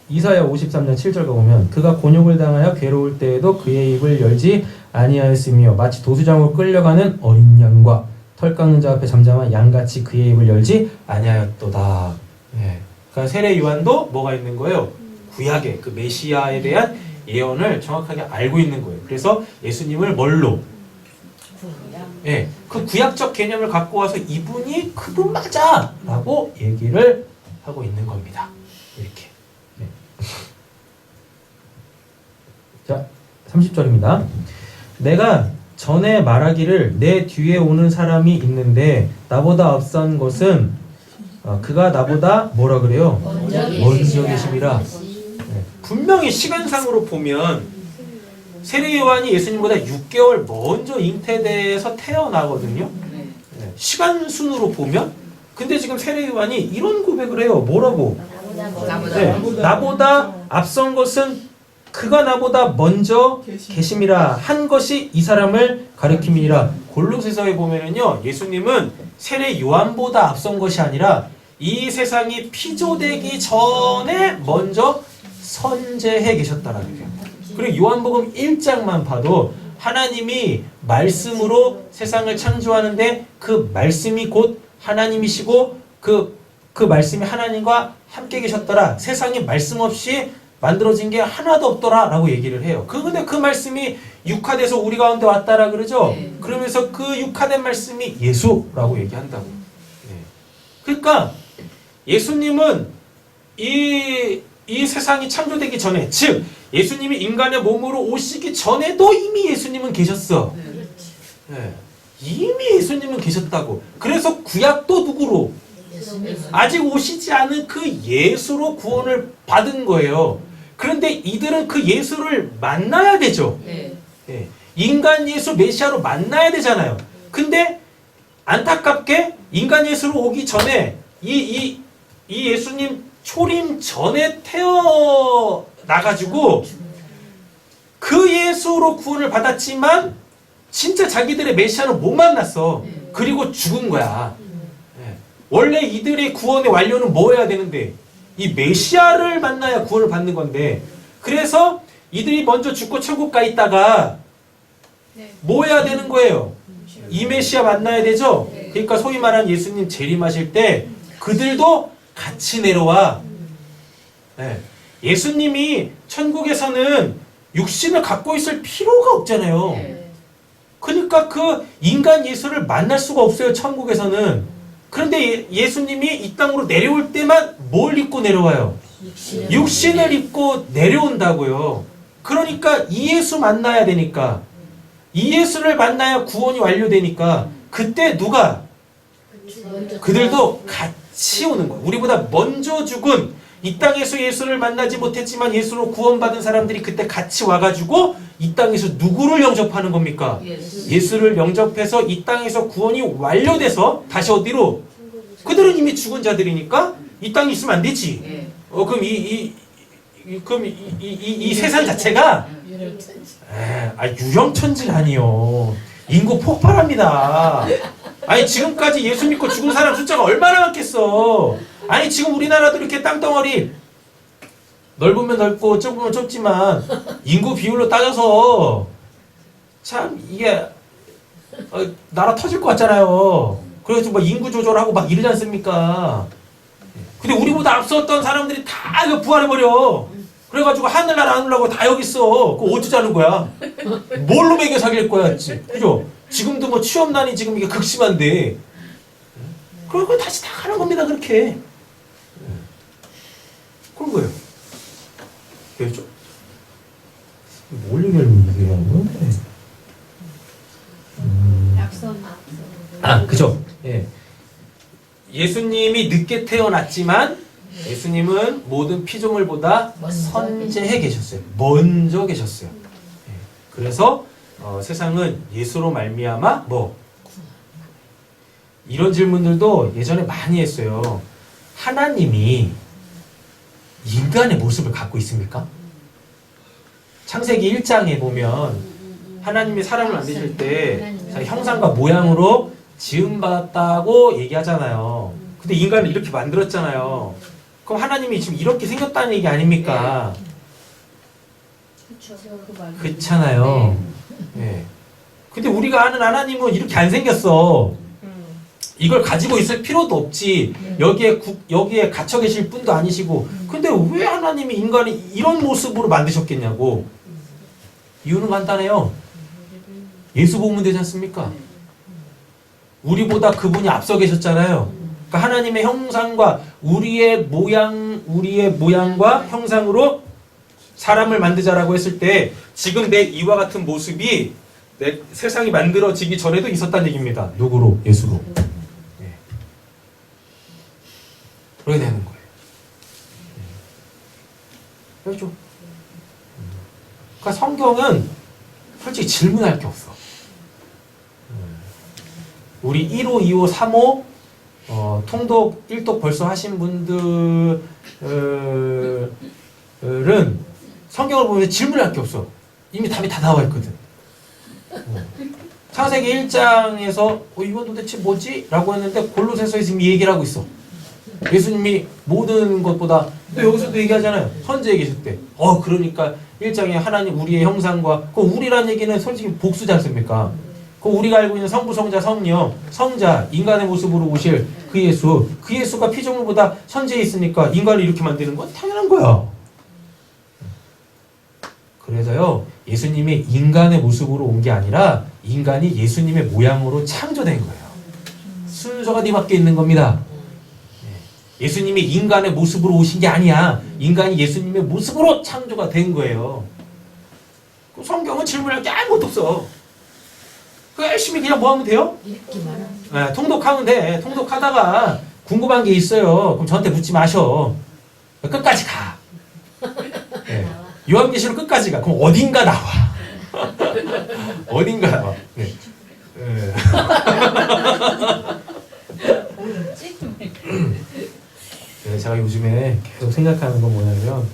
이사야 53장 7절 가보면 그가 곤욕을 당하여 괴로울 때에도 그의 입을 열지 아니하였으며 마치 도수장으로 끌려가는 어린 양과 털 깎는 자 앞에 잠잠한 양같이 그의 입을 열지 아니하였도다. 예. 그러니까 세례 요한도 뭐가 있는 거예요? 구약의 그 메시아에 대한 예언을 정확하게 알고 있는 거예요. 그래서 예수님을 뭘로? 구약. 예, 그 구약적 개념을 갖고 와서 이분이 그분 맞아! 라고 얘기를 하고 있는 겁니다. 이렇게. 예. 자, 30절입니다. 내가 전에 말하기를 내 뒤에 오는 사람이 있는데 나보다 앞선 것은 그가 나보다 뭐라 그래요? 먼저 계심이라. 네. 분명히 시간상으로 보면 세례 요한이 예수님보다 6개월 먼저 잉태돼서 태어나거든요. 네. 시간 순으로 보면 근데 지금 세례 요한이 이런 고백을 해요. 뭐라고? 나보다 앞선 것은 그가 나보다 먼저 계심이라 한 것이 이 사람을 가리킴이니라. 골로새서에 보면은요, 예수님은 세례 요한보다 앞선 것이 아니라 이 세상이 피조되기 전에 먼저 선재해 계셨다라는 거예요. 그리고 요한복음 1장만 봐도 하나님이 말씀으로 세상을 창조하는데 그 말씀이 곧 하나님이시고 그 말씀이 하나님과 함께 계셨더라. 세상에 말씀 없이 만들어진 게 하나도 없더라 라고 얘기를 해요. 근데 그 말씀이 육화돼서 우리 가운데 왔다라 그러죠. 그러면서 그 육화된 말씀이 예수라고 얘기한다고. 그러니까 예수님은 이 세상이 창조되기 전에, 즉 예수님이 인간의 몸으로 오시기 전에도 이미 예수님은 계셨어. 네. 이미 예수님은 계셨다고. 그래서 구약도 누구로? 아직 오시지 않은 그 예수로 구원을 받은 거예요. 그런데 이들은 그 예수를 만나야 되죠. 네. 인간 예수 메시아로 만나야 되잖아요. 근데 안타깝게 인간 예수로 오기 전에 이 예수님 초림 전에 태어나가지고 그 예수로 구원을 받았지만 진짜 자기들의 메시아는 못 만났어. 그리고 죽은 거야. 원래 이들의 구원의 완료는 뭐 해야 되는데 이 메시아를 만나야 구원을 받는 건데 그래서 이들이 먼저 죽고 천국 가 있다가 뭐 해야 되는 거예요? 이 메시아 만나야 되죠? 그러니까 소위 말하는 예수님 재림하실 때 그들도 같이 내려와. 예수님이 천국에서는 육신을 갖고 있을 필요가 없잖아요. 그러니까 그 인간 예수를 만날 수가 없어요, 천국에서는. 그런데 예수님이 이 땅으로 내려올 때만 뭘 입고 내려와요? 육신을 입고 내려온다고요. 그러니까 이 예수 만나야 되니까, 이 예수를 만나야 구원이 완료되니까 그때 누가? 그들도 같이 오는 거예요. 우리보다 먼저 죽은 이 땅에서 예수를 만나지 못했지만 예수로 구원받은 사람들이 그때 같이 와가지고 이 땅에서 누구를 영접하는 겁니까? 예수를 영접해서 이 땅에서 구원이 완료돼서 다시 어디로? 그들은 이미 죽은 자들이니까 이 땅에 있으면 안 되지. 그럼 이 세상 자체가 유령천지라니요. 인구 폭발합니다. 아니 지금까지 예수 믿고 죽은 사람 숫자가 얼마나 많겠어. 아니 지금 우리나라도 이렇게 땅덩어리 넓으면 넓고 좁으면 좁지만 인구 비율로 따져서 참 이게 나라 터질 것 같잖아요. 그래서 뭐 인구 조절하고 막 이러지 않습니까? 근데 우리보다 앞섰던 사람들이 다 이거 부활해버려. 그래가지고 하늘나라 하늘나라고 다 여기 있어. 그거 어쩌자는 거야? 뭘로 먹여 살릴 거야, 그죠? 지금도 뭐 취업난이 지금 이게 극심한데 그걸 다시 다 하는 겁니다. 그렇게. 그런 거예요. 되죠? 뭘 얘기하려고 얘기하는 거야? 약선. 아, 그죠? 예. 예수님이 늦게 태어났지만 예수님은 모든 피조물보다 선제해 계셨어요. 먼저 계셨어요. 예. 그래서 세상은 예수로 말미암아 뭐 이런 질문들도 예전에 많이 했어요. 하나님이 인간의 모습을 갖고 있습니까? 창세기 1장에 보면 하나님이 사람을 만드실 때 자기 형상과 모양으로 지음받았다고 얘기하잖아요. 근데 인간을 이렇게 만들었잖아요. 그럼 하나님이 지금 이렇게 생겼다는 얘기 아닙니까? 그렇잖아요. 예. 근데 우리가 아는 하나님은 이렇게 안 생겼어. 이걸 가지고 있을 필요도 없지. 여기에 갇혀 계실 분도 아니시고. 근데 왜 하나님이 인간을 이런 모습으로 만드셨겠냐고. 이유는 간단해요. 예수 보면 되지 않습니까? 우리보다 그분이 앞서 계셨잖아요. 그러니까 하나님의 형상과 우리의 모양과 형상으로 사람을 만들자라고 했을 때 지금 내 이와 같은 모습이 내 세상이 만들어지기 전에도 있었다는 얘기입니다. 누구로? 예수로. 네. 그렇게 되는 거예요. 그렇죠? 그러니까 성경은 솔직히 질문할 게 없어. 우리 1호, 2호, 3호 통독, 1독 벌써 하신 분들은 성경을 보면 질문할 게 없어. 이미 답이 다 나와 있거든. 창세기 1장에서 이건 도대체 뭐지? 라고 했는데 골로새서에서 이미 얘기를 하고 있어. 예수님이 모든 것보다 또 여기서도 얘기하잖아요. 선지에 계실 때. 그러니까 1장에 하나님 우리의 형상과 그 우리란 얘기는 솔직히 복수지 않습니까? 그 우리가 알고 있는 성부, 성자, 성령, 성자, 인간의 모습으로 오실 그 예수가 피조물보다 선지에 있으니까 인간을 이렇게 만드는 건 당연한 거야. 그래서요, 예수님이 인간의 모습으로 온 게 아니라 인간이 예수님의 모양으로 창조된 거예요. 순서가 뒤바뀌어 있는 겁니다. 예수님이 인간의 모습으로 오신 게 아니야. 인간이 예수님의 모습으로 창조가 된 거예요. 성경은 질문할 게 아무것도 없어. 열심히 그냥 뭐 하면 돼요? 네, 통독하면 돼. 통독하다가 궁금한 게 있어요. 그럼 저한테 묻지 마셔. 끝까지 가. 네. 요한계시록 끝까지 가. 그럼 어딘가 나와. 어딘가 나와. 네. 네. 네, 제가 요즘에 계속 생각하는 건 뭐냐면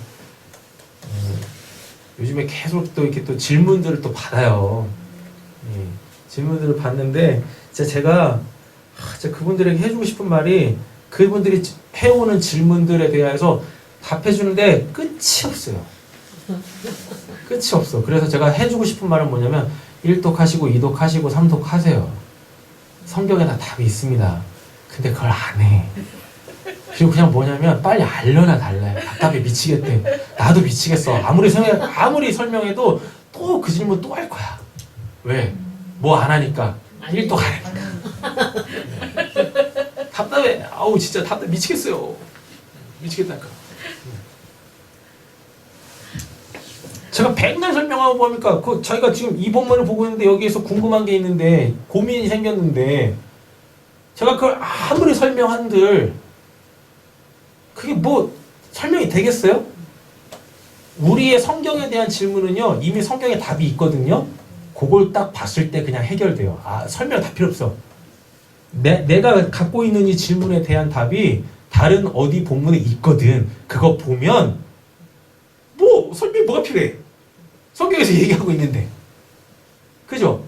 요즘에 계속 또 이렇게 또 질문들을 또 받아요. 질문들을 받는데 제가 그분들에게 해주고 싶은 말이 그분들이 해오는 질문들에 대해서 답해주는데 끝이 없어요. 끝이 없어. 그래서 제가 해주고 싶은 말은 뭐냐면 1독 하시고 2독 하시고 3독 하세요. 성경에 다 답이 있습니다. 근데 그걸 안 해. 그리고 그냥 뭐냐면 빨리 알려나 달래. 답답해 미치겠대. 나도 미치겠어. 아무리 설명해도 또 그 질문 또 할 거야. 왜? 뭐 안 하니까. 1독 안 하니까. 답답해. 아우 진짜 답답해 미치겠어요. 미치겠다니까. 제가 백날 설명하고 뭡니까? 저희가 지금 이 본문을 보고 있는데 여기에서 궁금한 게 있는데 고민이 생겼는데 제가 그걸 아무리 설명한들 그게 뭐 설명이 되겠어요? 우리의 성경에 대한 질문은요 이미 성경에 답이 있거든요. 그걸 딱 봤을 때 그냥 해결돼요. 설명 다 필요 없어. 내가 갖고 있는 이 질문에 대한 답이 다른 어디 본문에 있거든. 그거 보면 뭐 설명이 뭐가 필요해? 성경에서 얘기하고 있는데. 그죠?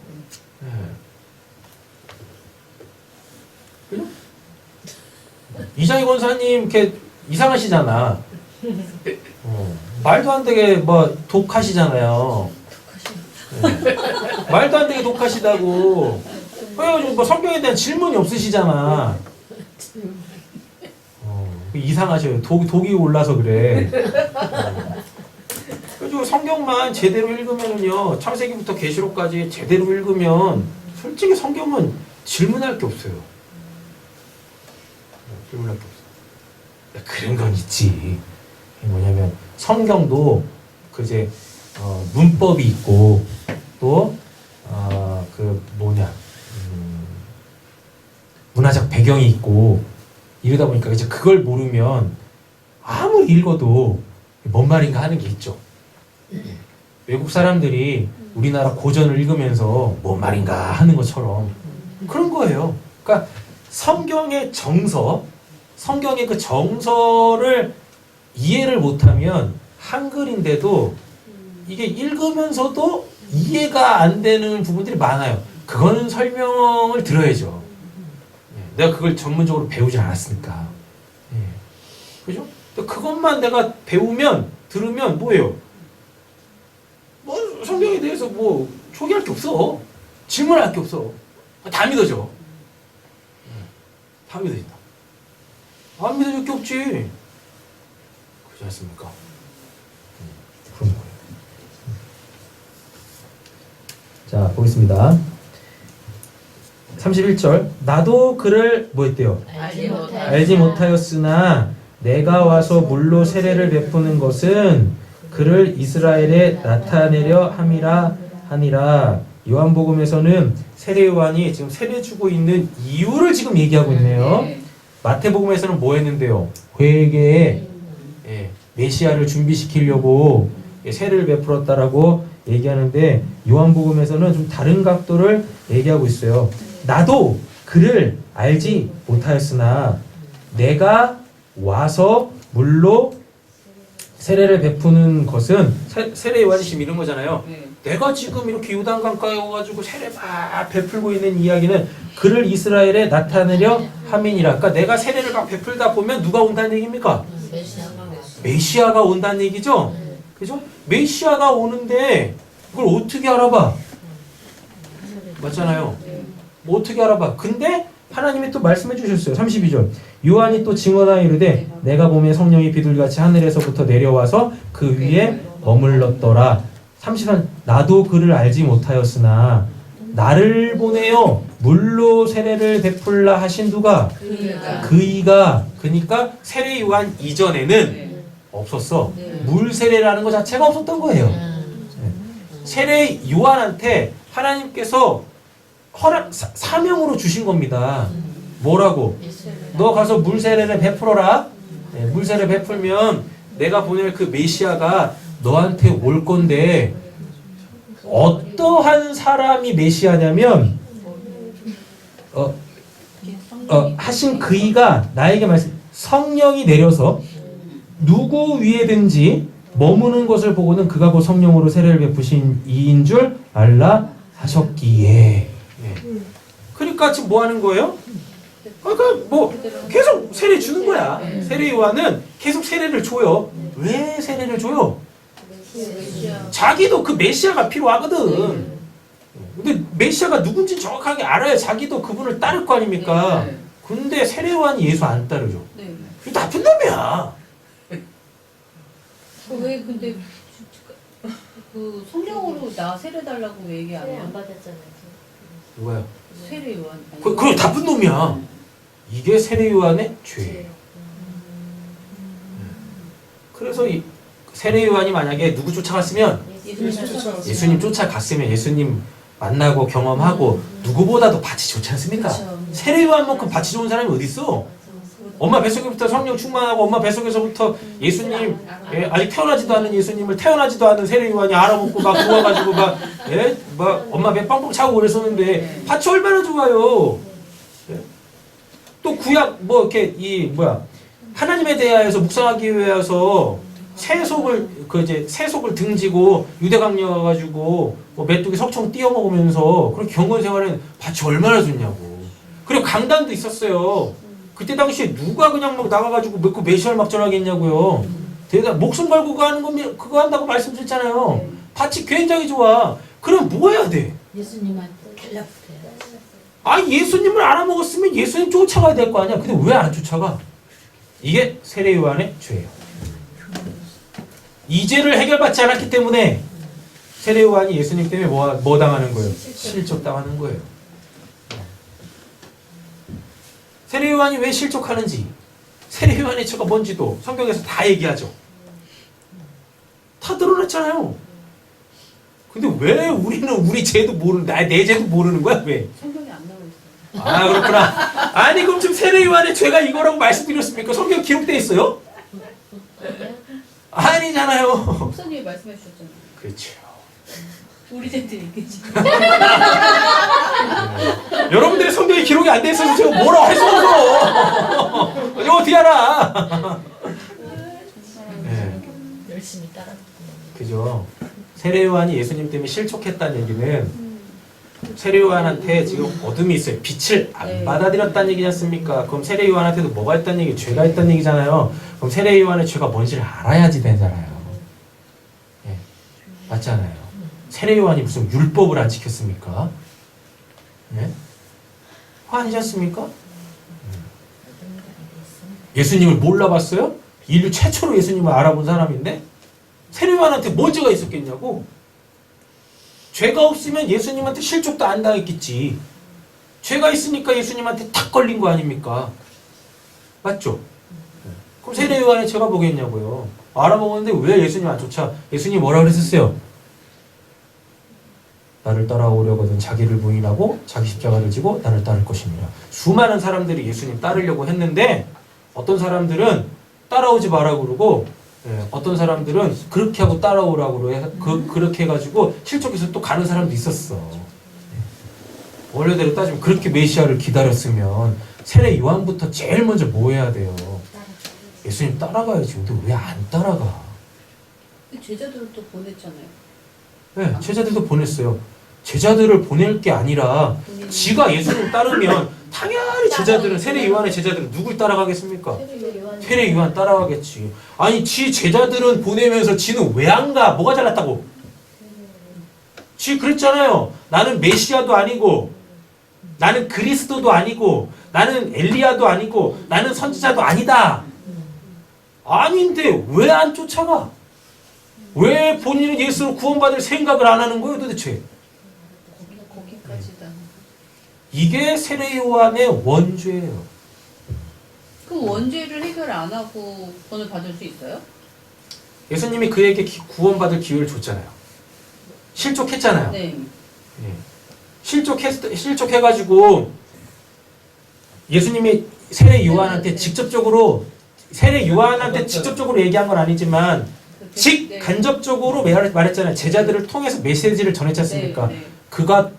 그죠? 이장희 권사님 이렇게 이상하시잖아. 말도 안 되게 뭐 독하시잖아요. 말도 안 되게 독하시다고. 그래가지고 뭐 성경에 대한 질문이 없으시잖아. 이상하셔요. 독이 올라서 그래. 그래가지고 성경만 제대로 읽으면은요, 창세기부터 계시록까지 제대로 읽으면 솔직히 성경은 질문할 게 없어요. 질문할 게 없어. 그런 건 있지. 뭐냐면 성경도 그제 문법이 있고 또 그 뭐냐 문화적 배경이 있고 이러다 보니까 이제 그걸 모르면 아무리 읽어도 뭔 말인가 하는 게 있죠. 외국 사람들이 우리나라 고전을 읽으면서 뭔 말인가 하는 것처럼 그런 거예요. 그러니까 성경의 정서, 성경의 그 정서를 이해를 못하면 한글인데도 이게 읽으면서도 이해가 안 되는 부분들이 많아요. 그거는 설명을 들어야죠. 내가 그걸 전문적으로 배우지 않았으니까. 그죠? 그것만 내가 배우면, 들으면 뭐예요? 뭐 성경에 대해서 뭐 초기할 게 없어. 질문할 게 없어. 다 믿어져. 다 믿어진다. 안 믿어질 게 없지. 그렇지 않습니까? 그런 거예요. 자, 보겠습니다. 31절. 나도 그를 뭐 했대요? 알지 못하였으나 내가 와서 물로 세례를 베푸는 것은 그를 이스라엘에 나타내려 함이라 하니라. 요한복음에서는 세례 요한이 지금 세례 주고 있는 이유를 지금 얘기하고 있네요. 마태복음에서는 뭐 했는데요? 회개에 메시아를 준비시키려고 세례를 베풀었다라고 얘기하는데 요한복음에서는 좀 다른 각도를 얘기하고 있어요. 나도 그를 알지 못하였으나 내가 와서 물로 세례를 베푸는 것은 세례 요한이 지금 이런 거잖아요. 내가 지금 이렇게 요단강가에 와가지고 세례 막 베풀고 있는 이야기는 그를 이스라엘에 나타내려 함이니라. 그러니까 내가 세례를 막 베풀다 보면 누가 온다는 얘기입니까? 메시아가 온다는 얘기죠. 그죠? 메시아가 오는데 그걸 어떻게 알아봐? 맞잖아요. 뭐 어떻게 알아봐? 근데 하나님이 또 말씀해 주셨어요. 32절. 요한이 또 증언하여 이르되 내가 보매 성령이 비둘기같이 하늘에서부터 내려와서 그 위에 머물렀더라. 33. 나도 그를 알지 못하였으나 나를 보내어 물로 세례를 베풀라 하신 누가? 그이가. 그러니까 세례 요한 이전에는 없었어. 물 세례라는 것 자체가 없었던 거예요. 세례 요한한테 하나님께서 사명으로 주신 겁니다. 뭐라고? 너 가서 물 세례를 베풀어라. 물 세례 베풀면 내가 보낼 그 메시아가 너한테 올 건데 어떠한 사람이 메시아냐면 하신 그이가 나에게 말씀 성령이 내려서 누구 위에든지 머무는 것을 보고는 그가 곧 성령으로 세례를 베푸신 이인 줄 알라 하셨기에. 그러니까 지금 뭐 하는 거예요? 그러니까 뭐 계속 세례 주는 거야. 세례 요한은 계속 세례를 줘요. 왜 세례를 줘요? 자기도 그 메시아가 필요하거든. 근데 메시아가 누군지 정확하게 알아야 자기도 그분을 따를 거 아닙니까? 근데 세례 요한이 예수 안 따르죠. 그 나쁜 놈이야. 왜 근데 그 성령으로 나 세례 달라고 얘기 안 해요? 누가요? 세례 요한. 그럼 나쁜 놈이야. 이게 세례 요한의 죄예요. 그래서 이 세례 요한이 만약에 누구 쫓아갔으면 예수님 쫓아갔으면 예수님 만나고 경험하고 누구보다도 밭이 좋지 않습니까? 세례 요한만큼 밭이 좋은 사람이 어디 있어? 엄마 뱃속에부터 성령 충만하고 엄마 뱃속에서부터 예수님 아직 태어나지도 않은 예수님을 태어나지도 않은 세례 요한이 알아먹고 막 구워가지고 막 엄마 배 빵빵 차고 그랬었는데 밭이 얼마나 좋아요. 또 구약 뭐 이렇게 하나님에 대하여서 묵상하기 위해서 세속을 등지고 유대강령 와가지고 뭐 메뚜기 석청 띄어 먹으면서 그런 경건 생활은 밭이 얼마나 좋냐고. 그리고 강단도 있었어요. 그때 당시에 누가 그냥 막 나가가지고 그 메시아를 막 전하겠냐고요. 대단 목숨 걸고 그거 한다고 말씀드렸잖아요. 밭이 굉장히 좋아. 그럼 뭐 해야 돼? 예수님한테 달라붙어요. 예수님을 알아먹었으면 예수님 쫓아가야 될 거 아니야. 근데 왜 안 쫓아가? 이게 세례 요한의 죄예요. 이 죄를 해결받지 않았기 때문에 세례 요한이 예수님 때문에 뭐 당하는 거예요? 실족 당하는 거예요. 세례 요한이 왜 실족하는지, 세례 요한의 죄가 뭔지도 성경에서 다 얘기하죠. 다 드러났잖아요. 근데 왜 우리는 우리 죄도 모르는, 내 죄도 모르는 거야? 왜? 성경에 안 나와 있어요. 아, 그렇구나. 아니, 그럼 지금 세례 요한의 죄가 이거라고 말씀드렸습니까? 성경 기록되어 있어요? 아니잖아요. 목사님이 말씀해 주셨잖아요. 그렇죠. 우리 죄들이 있겠지. 여러분들의 성경이 기록이 안 돼 있어서 제가 뭐라고 할 수 없어. 이거 어떻게 알아? 네. 열심히 따라. 그죠. 세례 요한이 예수님 때문에 실족했다는 얘기는 세례 요한한테 지금 어둠이 있어요. 빛을 안 네. 받아들였다는 얘기지 않습니까? 그럼 세례 요한한테도 뭐가 있다는 얘기, 죄가 있다는 얘기잖아요. 그럼 세례 요한의 죄가 뭔지를 알아야지 되잖아요. 예. 맞잖아요. 세례 요한이 무슨 율법을 안 지켰습니까? 예? 아니지 않습니까? 예수님을 몰라봤어요? 인류 최초로 예수님을 알아본 사람인데 세례 요한한테 뭔 죄가 있었겠냐고? 죄가 없으면 예수님한테 실족도 안 당했겠지. 죄가 있으니까 예수님한테 탁 걸린 거 아닙니까? 맞죠? 그럼 세례 요한의 죄가 뭐겠냐고요? 알아먹었는데 왜 예수님 안 쫓아? 예수님이 뭐라 그랬었어요? 나를 따라오려거든 자기를 부인하고 자기 십자가를 지고 나를 따를 것입니다. 수많은 사람들이 예수님 따르려고 했는데 어떤 사람들은 따라오지 말라고 그러고 어떤 사람들은 그렇게 하고 따라오라고 그렇게 해가지고 실족해서 또 가는 사람도 있었어. 원래대로 따지면 그렇게 메시아를 기다렸으면 세례 요한부터 제일 먼저 뭐 해야 돼요? 예수님 따라가야지. 근데 왜 안 따라가? 제자들을 또 보냈잖아요. 네, 제자들도 보냈어요. 제자들을 보낼 게 아니라 지가 예수님 따르면 당연히 제자들은 세례 요한의 제자들은 누굴 따라가겠습니까? 세례 요한 따라가겠지. 아니 지 제자들은 보내면서 지는 왜 안 가? 뭐가 잘났다고? 지 그랬잖아요. 나는 메시아도 아니고 나는 그리스도도 아니고 나는 엘리야도 아니고 나는 선지자도 아니다. 아닌데 왜 안 쫓아가? 왜 본인은 예수로 구원받을 생각을 안 하는 거예요 도대체? 거기까지다. 이게 세례 요한의 원죄예요. 그럼 원죄를 해결 안 하고 구원을 받을 수 있어요? 예수님이 그에게 구원받을 기회를 줬잖아요. 실족했잖아요. 네. 예. 실족해가지고 예수님이 세례 요한한테 직접적으로 얘기한 건 아니지만 직간접적으로 말했잖아요. 제자들을 통해서 메시지를 전했지 않습니까? 네. 그가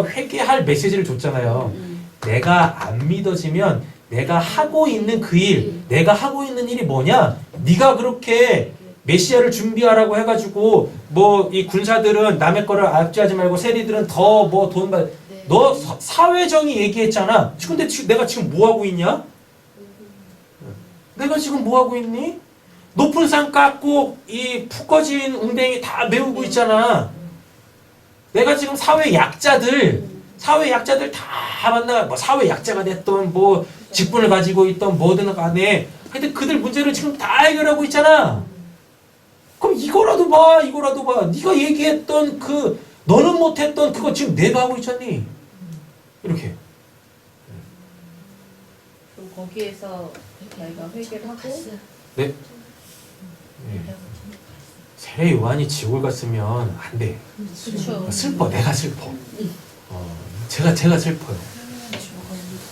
회개할 메시지를 줬잖아요. 내가 안 믿어지면 내가 하고 있는 그 일, 내가 하고 있는 일이 뭐냐? 네가 그렇게 메시아를 준비하라고 해가지고 뭐 이 군사들은 남의 거를 압제하지 말고 세리들은 더 뭐 돈 받. 너 사회정의 얘기했잖아. 근데 내가 지금 뭐 하고 있냐? 내가 지금 뭐 하고 있니? 높은 산 깎고 이 푹 꺼진 웅덩이 다 메우고 있잖아. 내가 지금 사회 약자들 다 만나, 뭐 사회 약자가 됐던 뭐 직분을 가지고 있던 뭐든 간에 하여튼 그들 문제를 지금 다 해결하고 있잖아. 그럼 이거라도 봐. 네가 얘기했던 그 너는 못했던 그거 지금 내가 하고 있잖니. 이렇게. 그럼 거기에서 자기가 회개를 하고 네. 세례 요한이 지옥을 갔으면 안 돼. 그렇죠. 슬퍼. 내가 슬퍼. 제가 슬퍼요.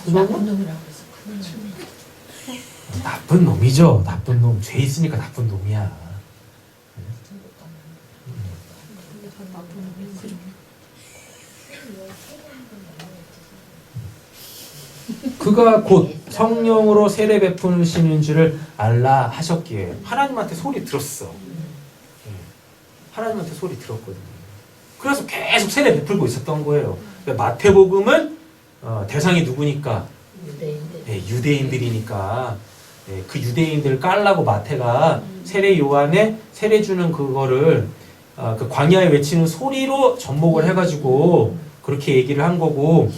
나쁜 놈이라고 그래서. 나쁜 놈이죠. 나쁜 놈. 죄 있으니까 나쁜 놈이야. 그가 곧 성령으로 세례 베푸시는 줄을 알라 하셨기에 하나님한테 소리 들었어. 하나님한테 소리 들었거든요. 그래서 계속 세례 베풀고 있었던 거예요. 마태복음은 대상이 누구니까? 유대인들이니까 그 유대인들을 깔라고 마태가 세례 요한의 세례 주는 그거를 그 광야에 외치는 소리로 접목을 해가지고 그렇게 얘기를 한 거고,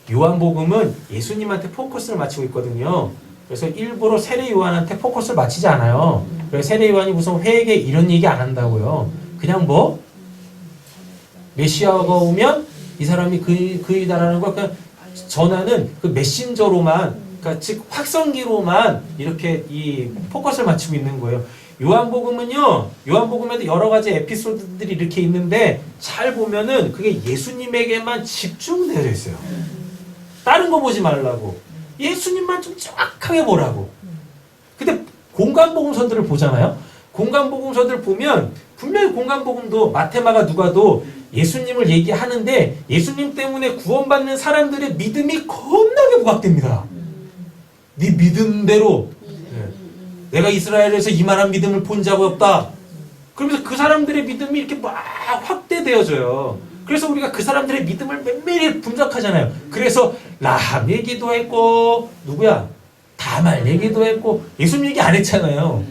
요한복음은 예수님한테 포커스를 맞추고 있거든요. 그래서 일부러 세례 요한한테 포커스를 맞추지 않아요. 그래서 세례 요한이 무슨 회개 이런 얘기 안 한다고요. 그냥 뭐 메시아가 오면 이 사람이 그이다라는 걸 그냥 전하는 그 메신저로만 그러니까 즉 확성기로만 이렇게 이 포커스를 맞추고 있는 거예요. 요한복음에도 여러 가지 에피소드들이 이렇게 있는데 잘 보면은 그게 예수님에게만 집중되어 있어요. 다른 거 보지 말라고. 예수님만 좀 정확하게 보라고. 근데 공간복음서들을 보잖아요. 공간복음서들 보면 분명히 공간복음도 마테마가 누가도 예수님을 얘기하는데 예수님 때문에 구원받는 사람들의 믿음이 겁나게 부각됩니다. 네 믿음대로 내가 이스라엘에서 이만한 믿음을 본 적 없다. 그러면서 그 사람들의 믿음이 이렇게 막 확대되어져요. 그래서 우리가 그 사람들의 믿음을 면밀히 분석하잖아요. 그래서 라합 얘기도 했고 누구야? 다말 얘기도 했고 예수님 얘기 안 했잖아요.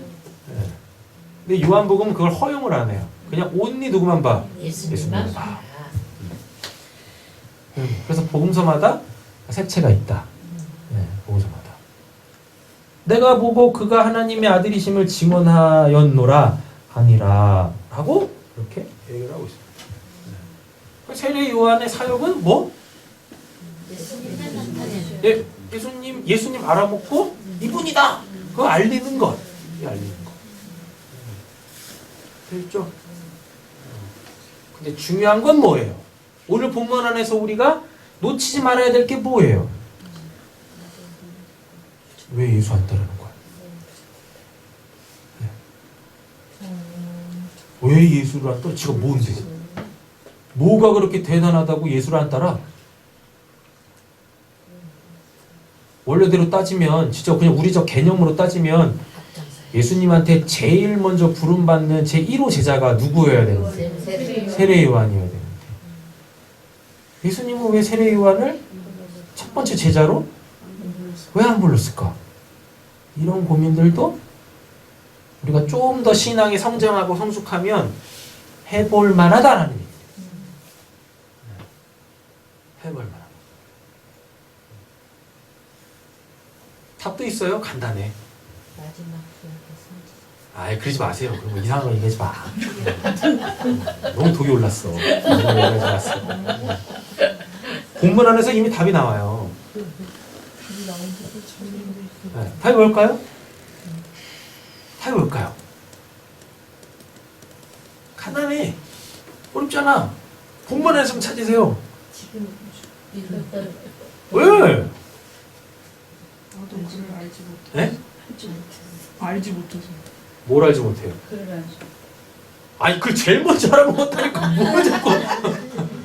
근데 요한복음은 그걸 허용을 안 해요. 그냥 온리 누구만 봐? 예수님만 봐. 봐. 그래서 복음서마다 색채가 있다. 복음서마다. 내가 보고 그가 하나님의 아들이심을 증언하였노라 하니라 하고 이렇게 얘기를 하고 있습니다. 세례 요한의 사역은 뭐? 예수님 알아먹고 이분이다. 그거 알리는 것. 알리는 것. 됐죠? 근데 중요한 건 뭐예요? 오늘 본문 안에서 우리가 놓치지 말아야 될 게 뭐예요? 왜 예수 안 따르는 거야? 왜 예수를 안 따라? 지금 뭔데? 뭐가 그렇게 대단하다고 예수를 안 따라? 원래대로 따지면 진짜 그냥 우리적 개념으로 따지면 예수님한테 제일 먼저 부름받는 제1호 제자가 누구여야 되는데? 세례 요한이어야 되는데 예수님은 왜 세례 요한을 첫 번째 제자로 왜 안 불렀을까? 이런 고민들도 우리가 좀 더 신앙이 성장하고 성숙하면 해볼 만하다라는 얘기예요. 해볼 만하다. 답도 있어요. 간단해. 마지막 구약의 아이 그러지 마세요. 그런 거 이상한 거 얘기하지 마. 너무 독이 올랐어. 너무 얘기하지 마세요. 본문 안에서 이미 답이 나와요. 네, 답이 뭘까요? 답이 뭘까요? 간단해. 어렵잖아. 본문 안에서 좀 찾으세요. 지금 이것들 왜? 나도 그걸 알지 못해. 네? 알지 못해서. 뭘 알지 못해요? 그래야지. 아니 그걸 제일 먼저 알아먹었다니까 뭘 자꾸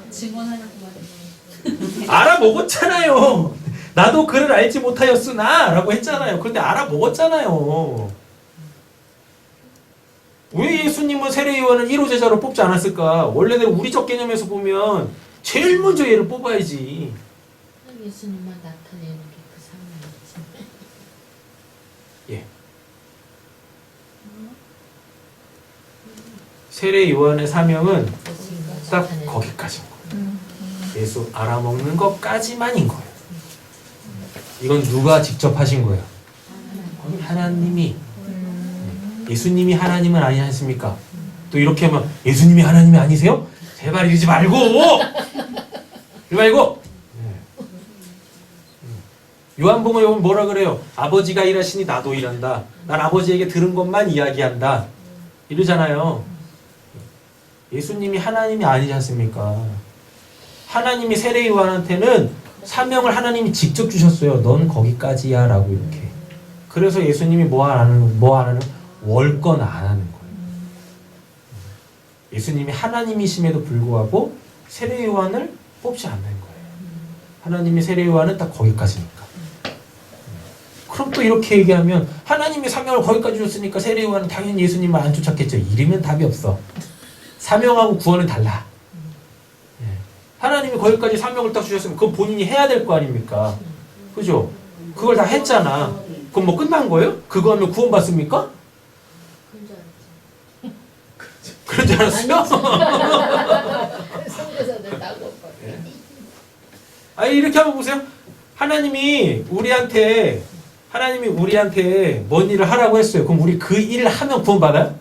증언하려고 말이야. 알아먹었잖아요. 나도 그를 알지 못하였으나 라고 했잖아요. 그런데 알아먹었잖아요. 왜 예수님은 세례 요한을 1호 제자로 뽑지 않았을까? 원래는 우리적 개념에서 보면 제일 먼저 얘를 뽑아야지. 예수님만 나타내는 게 그 상황이지. 예. 세례 요한의 사명은 딱 거기까지인 거예요. 예수 알아먹는 것까지만인 거예요. 이건 누가 직접 하신 거예요? 하나님이. 예수님이 하나님은 아니지 않습니까? 또 이렇게 하면 예수님이 하나님이 아니세요? 제발 이러지 말고! 이러지 말고! 요한복음에 보면 뭐라 그래요? 아버지가 일하시니 나도 일한다. 난 아버지에게 들은 것만 이야기한다. 이러잖아요. 예수님이 하나님이 아니지 않습니까? 하나님이 세례 요한한테는 사명을 하나님이 직접 주셨어요. 넌 거기까지야 라고 이렇게. 그래서 예수님이 뭐 하는 월권 안 하는 거예요. 예수님이 하나님이심에도 불구하고 세례 요한을 뽑지 않는 거예요. 하나님이 세례 요한은 딱 거기까지니까. 그럼 또 이렇게 얘기하면 하나님이 사명을 거기까지 줬으니까 세례 요한은 당연히 예수님을 안 쫓았겠죠. 이러면 답이 없어. 사명하고 구원은 달라. 하나님이 거기까지 사명을 딱 주셨으면 그건 본인이 해야 될 거 아닙니까? 그죠? 그걸 다 했잖아. 그럼 뭐 끝난 거예요? 그거 하면 구원 받습니까? 그런 줄 알았어요? 성교사들 나고 아니 이렇게 한번 보세요. 하나님이 우리한테 뭔 일을 하라고 했어요. 그럼 우리 그 일을 하면 구원 받아요?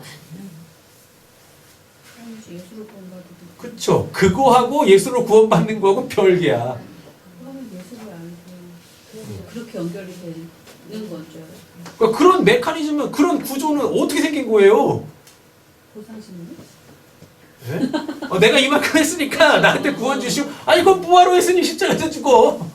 예수를 본다도 그쵸? 그거하고 예수로 구원받는 거하고 별개야. 그러면 예수를 안 돼. 그렇게 이렇게 연결이 되는 거죠. 그러니까 그런 메커니즘은 그런 구조는 어떻게 생긴 거예요? 보상심리? 예? 내가 이만큼 했으니까 나한테 구원 주시고 아니 이건 부활로 했으니 십자가에서 죽어.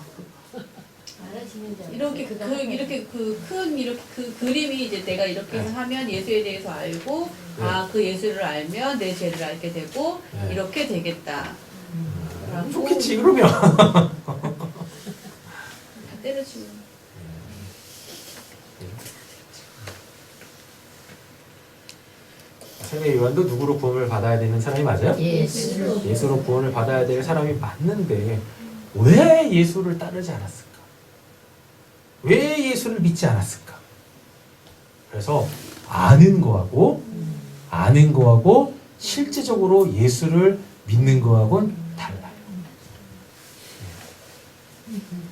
알아지는 줄 이렇게 이렇게 큰 이렇게 그 그림이 이제 내가 이렇게 네. 하면 예수에 대해서 알고 네. 그 예수를 알면 내 죄를 알게 되고 네. 이렇게 되겠다. 라고 좋겠지 그러면. 다 때려치고. 세례 요한도 누구로 구원을 받아야 되는 사람이 맞아요? 예수로. 예수로 구원을 받아야 될 사람이 맞는데 왜 예수를 따르지 않았을까? 왜 예수를 믿지 않았을까? 그래서 아는 거하고 실제적으로 예수를 믿는 거하고는 달라요.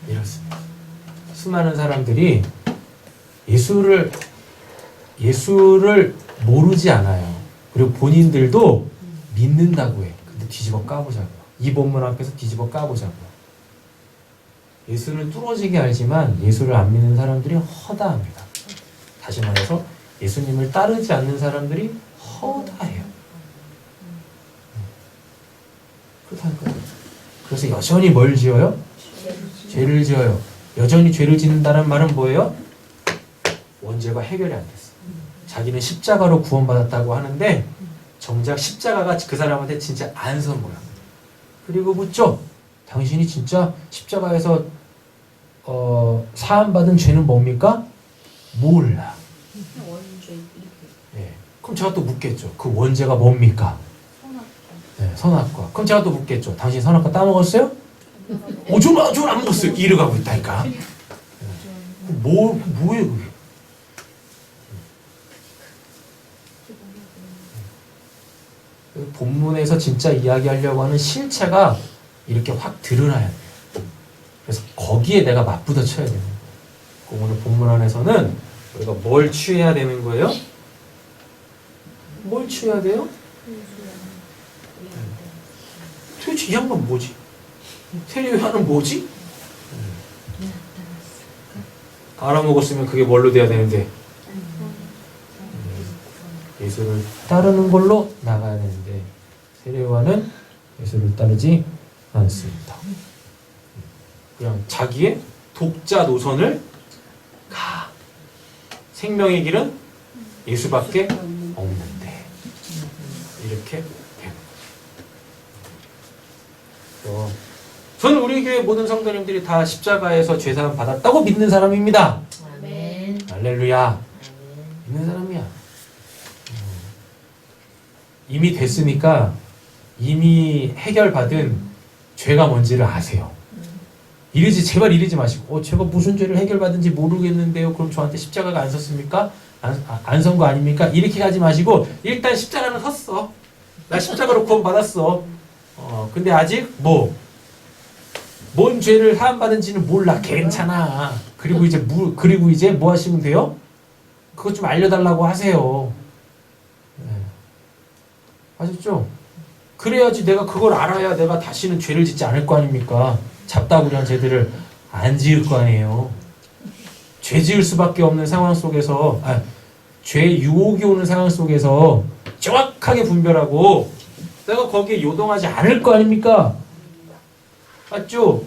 이렇습니다. 수많은 사람들이 예수를 모르지 않아요. 그리고 본인들도 믿는다고 해. 근데 뒤집어 까보자고요. 이 본문 앞에서 뒤집어 까보자고요. 예수를 뚫어지게 알지만 예수를 안 믿는 사람들이 허다합니다. 다시 말해서 예수님을 따르지 않는 사람들이 허다해요. 그렇다니까요. 그래서 여전히 뭘 지어요? 죄를 지어요. 여전히 죄를 짓는다는 말은 뭐예요? 원죄가 해결이 안 됐어. 자기는 십자가로 구원받았다고 하는데 정작 십자가가 그 사람한테 진짜 안 선 거야. 그리고 묻죠. 당신이 진짜 십자가에서 사함받은 죄는 뭡니까? 몰라. 원죄 이렇게 예. 그럼 제가 또 묻겠죠. 그 원죄가 뭡니까? 선악. 네, 선악과. 그럼 제가 또 묻겠죠. 당신 선악과 따먹었어요? 저는 안 먹었어요. 이러가고 있다니까. 네. 뭐예요 그게? 본문에서 진짜 이야기하려고 하는 실체가 이렇게 확 드러나야 돼요. 그래서 거기에 내가 맞부딪 쳐야 되는 거예요. 오늘 본문 안에서는 우리가 뭘 취해야 되는 거예요? 뭘 취해야 돼요? 도대체 이 양반 뭐지? 세례요한은 뭐지? 알아먹었으면 그게 뭘로 돼야 되는데 예수를 따르는 걸로 나가야 되는데 세례요한은 예수를 따르지 않습니다. 그냥 자기의 독자 노선을 가. 생명의 길은 예수밖에 없는데 이렇게 되는 거죠. 저는 우리 교회 모든 성도님들이 다 십자가에서 죄사함 받았다고 믿는 사람입니다. 아멘. 할렐루야. 믿는 사람이야. 이미 됐으니까 이미 해결받은 죄가 뭔지를 아세요. 제발 이러지 마시고 제가 무슨 죄를 해결받은지 모르겠는데요. 그럼 저한테 십자가가 안 섰습니까? 안 선 거 아닙니까? 이렇게 하지 마시고 일단 십자가는 섰어. 나 십자가로 구원받았어. 근데 아직 뭔 죄를 사함받은지는 몰라. 괜찮아. 그리고 이제 뭐 하시면 돼요? 그것 좀 알려달라고 하세요. 네. 아셨죠? 그래야지 내가 그걸 알아야 내가 다시는 죄를 짓지 않을 거 아닙니까? 잡다구리한 죄들을 안 지을 거 아니에요. 죄 지을 수밖에 없는 상황 속에서 죄 유혹이 오는 상황 속에서 정확하게 분별하고 내가 거기에 요동하지 않을 거 아닙니까? 맞죠?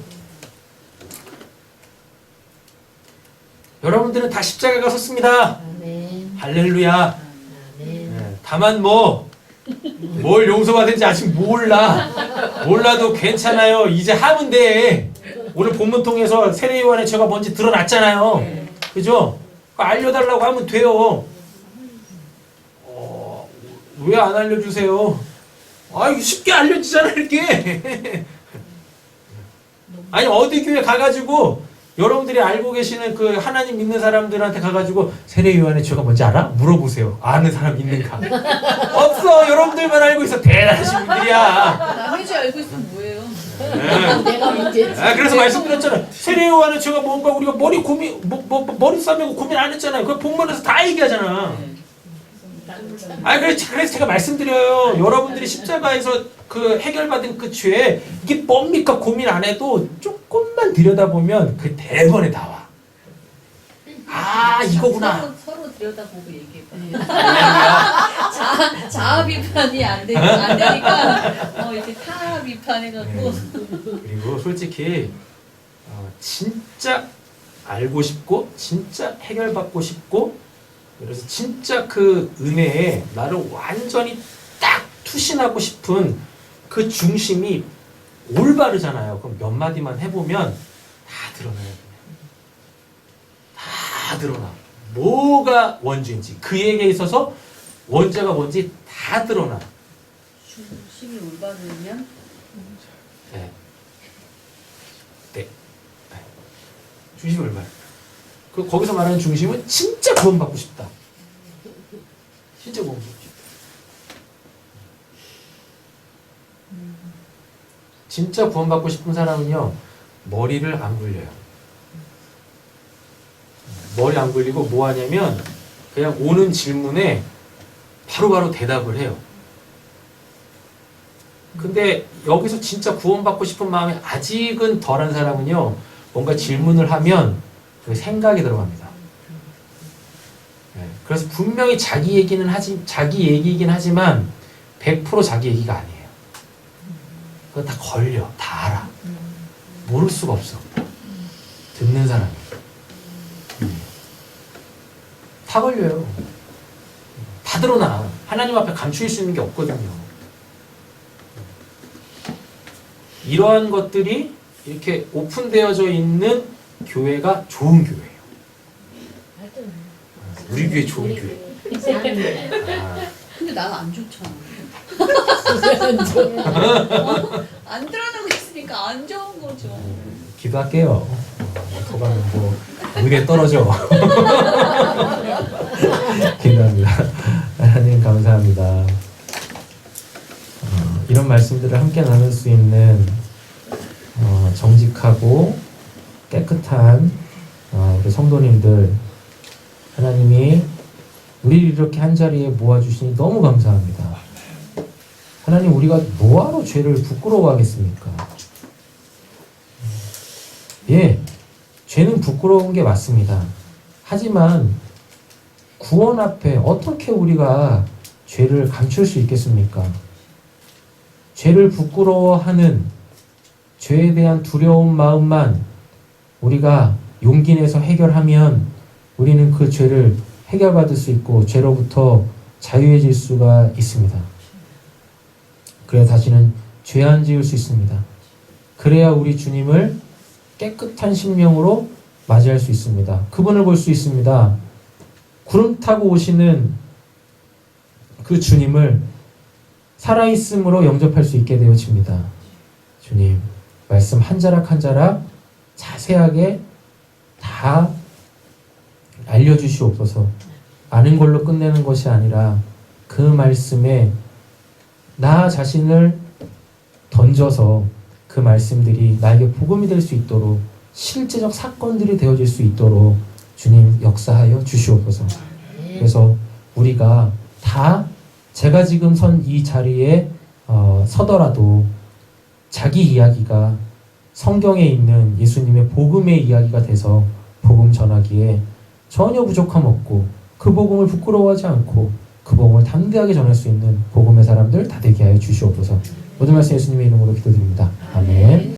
여러분들은 다 십자가에 섰습니다. 아멘. 할렐루야. 아멘. 네, 다만 뭘 용서받은지 아직 몰라도 괜찮아요. 이제 하면 돼. 오늘 본문 통해서 세례요한의 죄가 뭔지 드러났잖아요. 그죠? 알려달라고 하면 돼요. 왜 안 알려주세요? 이거 쉽게 알려지잖아 이렇게. 아니 어디 교회 가가지고 여러분들이 알고 계시는 그 하나님 믿는 사람들한테 가가지고 세례요한의 죄가 뭔지 알아? 물어보세요. 아는 사람 있는가? 없어. 여러분들만 알고 있어. 대단하신 분들이야. 남의 죄 알고 있으면 뭐예요? 네. 내가 문제지. 그래서 말씀드렸잖아요. 세례요한의 죄가 뭔가 우리가 머리 싸매고 고민 안 했잖아요. 그 본문에서 다 얘기하잖아. 그래서 제가 말씀드려요. 여러분들이 십자가에서 그 해결받은 그 죄 이게 뭡니까 고민 안 해도 조금만 들여다보면 그 대번에 나와. 아 이거구나. 서로 들여다보고 얘기해봐. 할렐루야. 자아 비판이 안 되니까 이렇게 타 비판해갖고. 그리고 솔직히 진짜 알고 싶고 진짜 해결받고 싶고 그래서 진짜 그 은혜에 나를 완전히 딱 투신하고 싶은 그 중심이 올바르잖아요. 그럼 몇 마디만 해보면 다 드러나요. 다 드러나. 뭐가 원죄인지 그에게 있어서 원죄가 뭔지 다 드러나. 중심이 올바르면 네. 네. 중심이 얼마나? 그 거기서 말하는 중심은 진짜 구원받고 싶다. 진짜 구원받고 싶다. 진짜 구원받고 싶은 사람은요 머리를 안 굴려요. 머리 안 굴리고 뭐 하냐면 그냥 오는 질문에 바로바로 대답을 해요. 근데 여기서 진짜 구원받고 싶은 마음이 아직은 덜한 사람은요 뭔가 질문을 하면 그 생각이 들어갑니다. 네, 그래서 분명히 자기 얘기이긴 하지만 100% 자기 얘기가 아니에요. 그거 다 걸려, 다 알아. 모를 수가 없어. 듣는 사람이. 다 걸려요. 다 드러나. 하나님 앞에 감출 수 있는 게 없거든요. 이러한 것들이 이렇게 오픈되어져 있는 교회가 좋은 교회예요. 우리 교회 좋은 교회. 근데 난 안 좋잖아. 안 드러나고 있으니까 안 좋은 거죠. 기도할게요. 도가는 뭐 의대 떨어져. 기도합니다. 하나님 감사합니다. 이런 말씀들을 함께 나눌 수 있는 정직하고 깨끗한 우리 성도님들 하나님이 우리를 이렇게 한자리에 모아주시니 너무 감사합니다. 하나님 우리가 뭐하러 죄를 부끄러워하겠습니까? 예, 죄는 부끄러운 게 맞습니다. 하지만 구원 앞에 어떻게 우리가 죄를 감출 수 있겠습니까? 죄를 부끄러워하는 죄에 대한 두려운 마음만 우리가 용기 내서 해결하면 우리는 그 죄를 해결받을 수 있고 죄로부터 자유해질 수가 있습니다. 그래야 다시는 죄 안 지을 수 있습니다. 그래야 우리 주님을 깨끗한 심령으로 맞이할 수 있습니다. 그분을 볼 수 있습니다. 구름 타고 오시는 그 주님을 살아있음으로 영접할 수 있게 되어집니다. 주님, 말씀 한 자락 한 자락 자세하게 다 알려주시옵소서. 아는 걸로 끝내는 것이 아니라 그 말씀에 나 자신을 던져서 그 말씀들이 나에게 복음이 될 수 있도록 실제적 사건들이 되어질 수 있도록 주님 역사하여 주시옵소서. 그래서 우리가 다 제가 지금 선 이 자리에 서더라도 자기 이야기가 성경에 있는 예수님의 복음의 이야기가 돼서 복음 전하기에 전혀 부족함 없고 그 복음을 부끄러워하지 않고 그 복음을 담대하게 전할 수 있는 복음의 사람들 다 되게 하여 주시옵소서. 모든 말씀 예수님의 이름으로 기도드립니다. 아멘.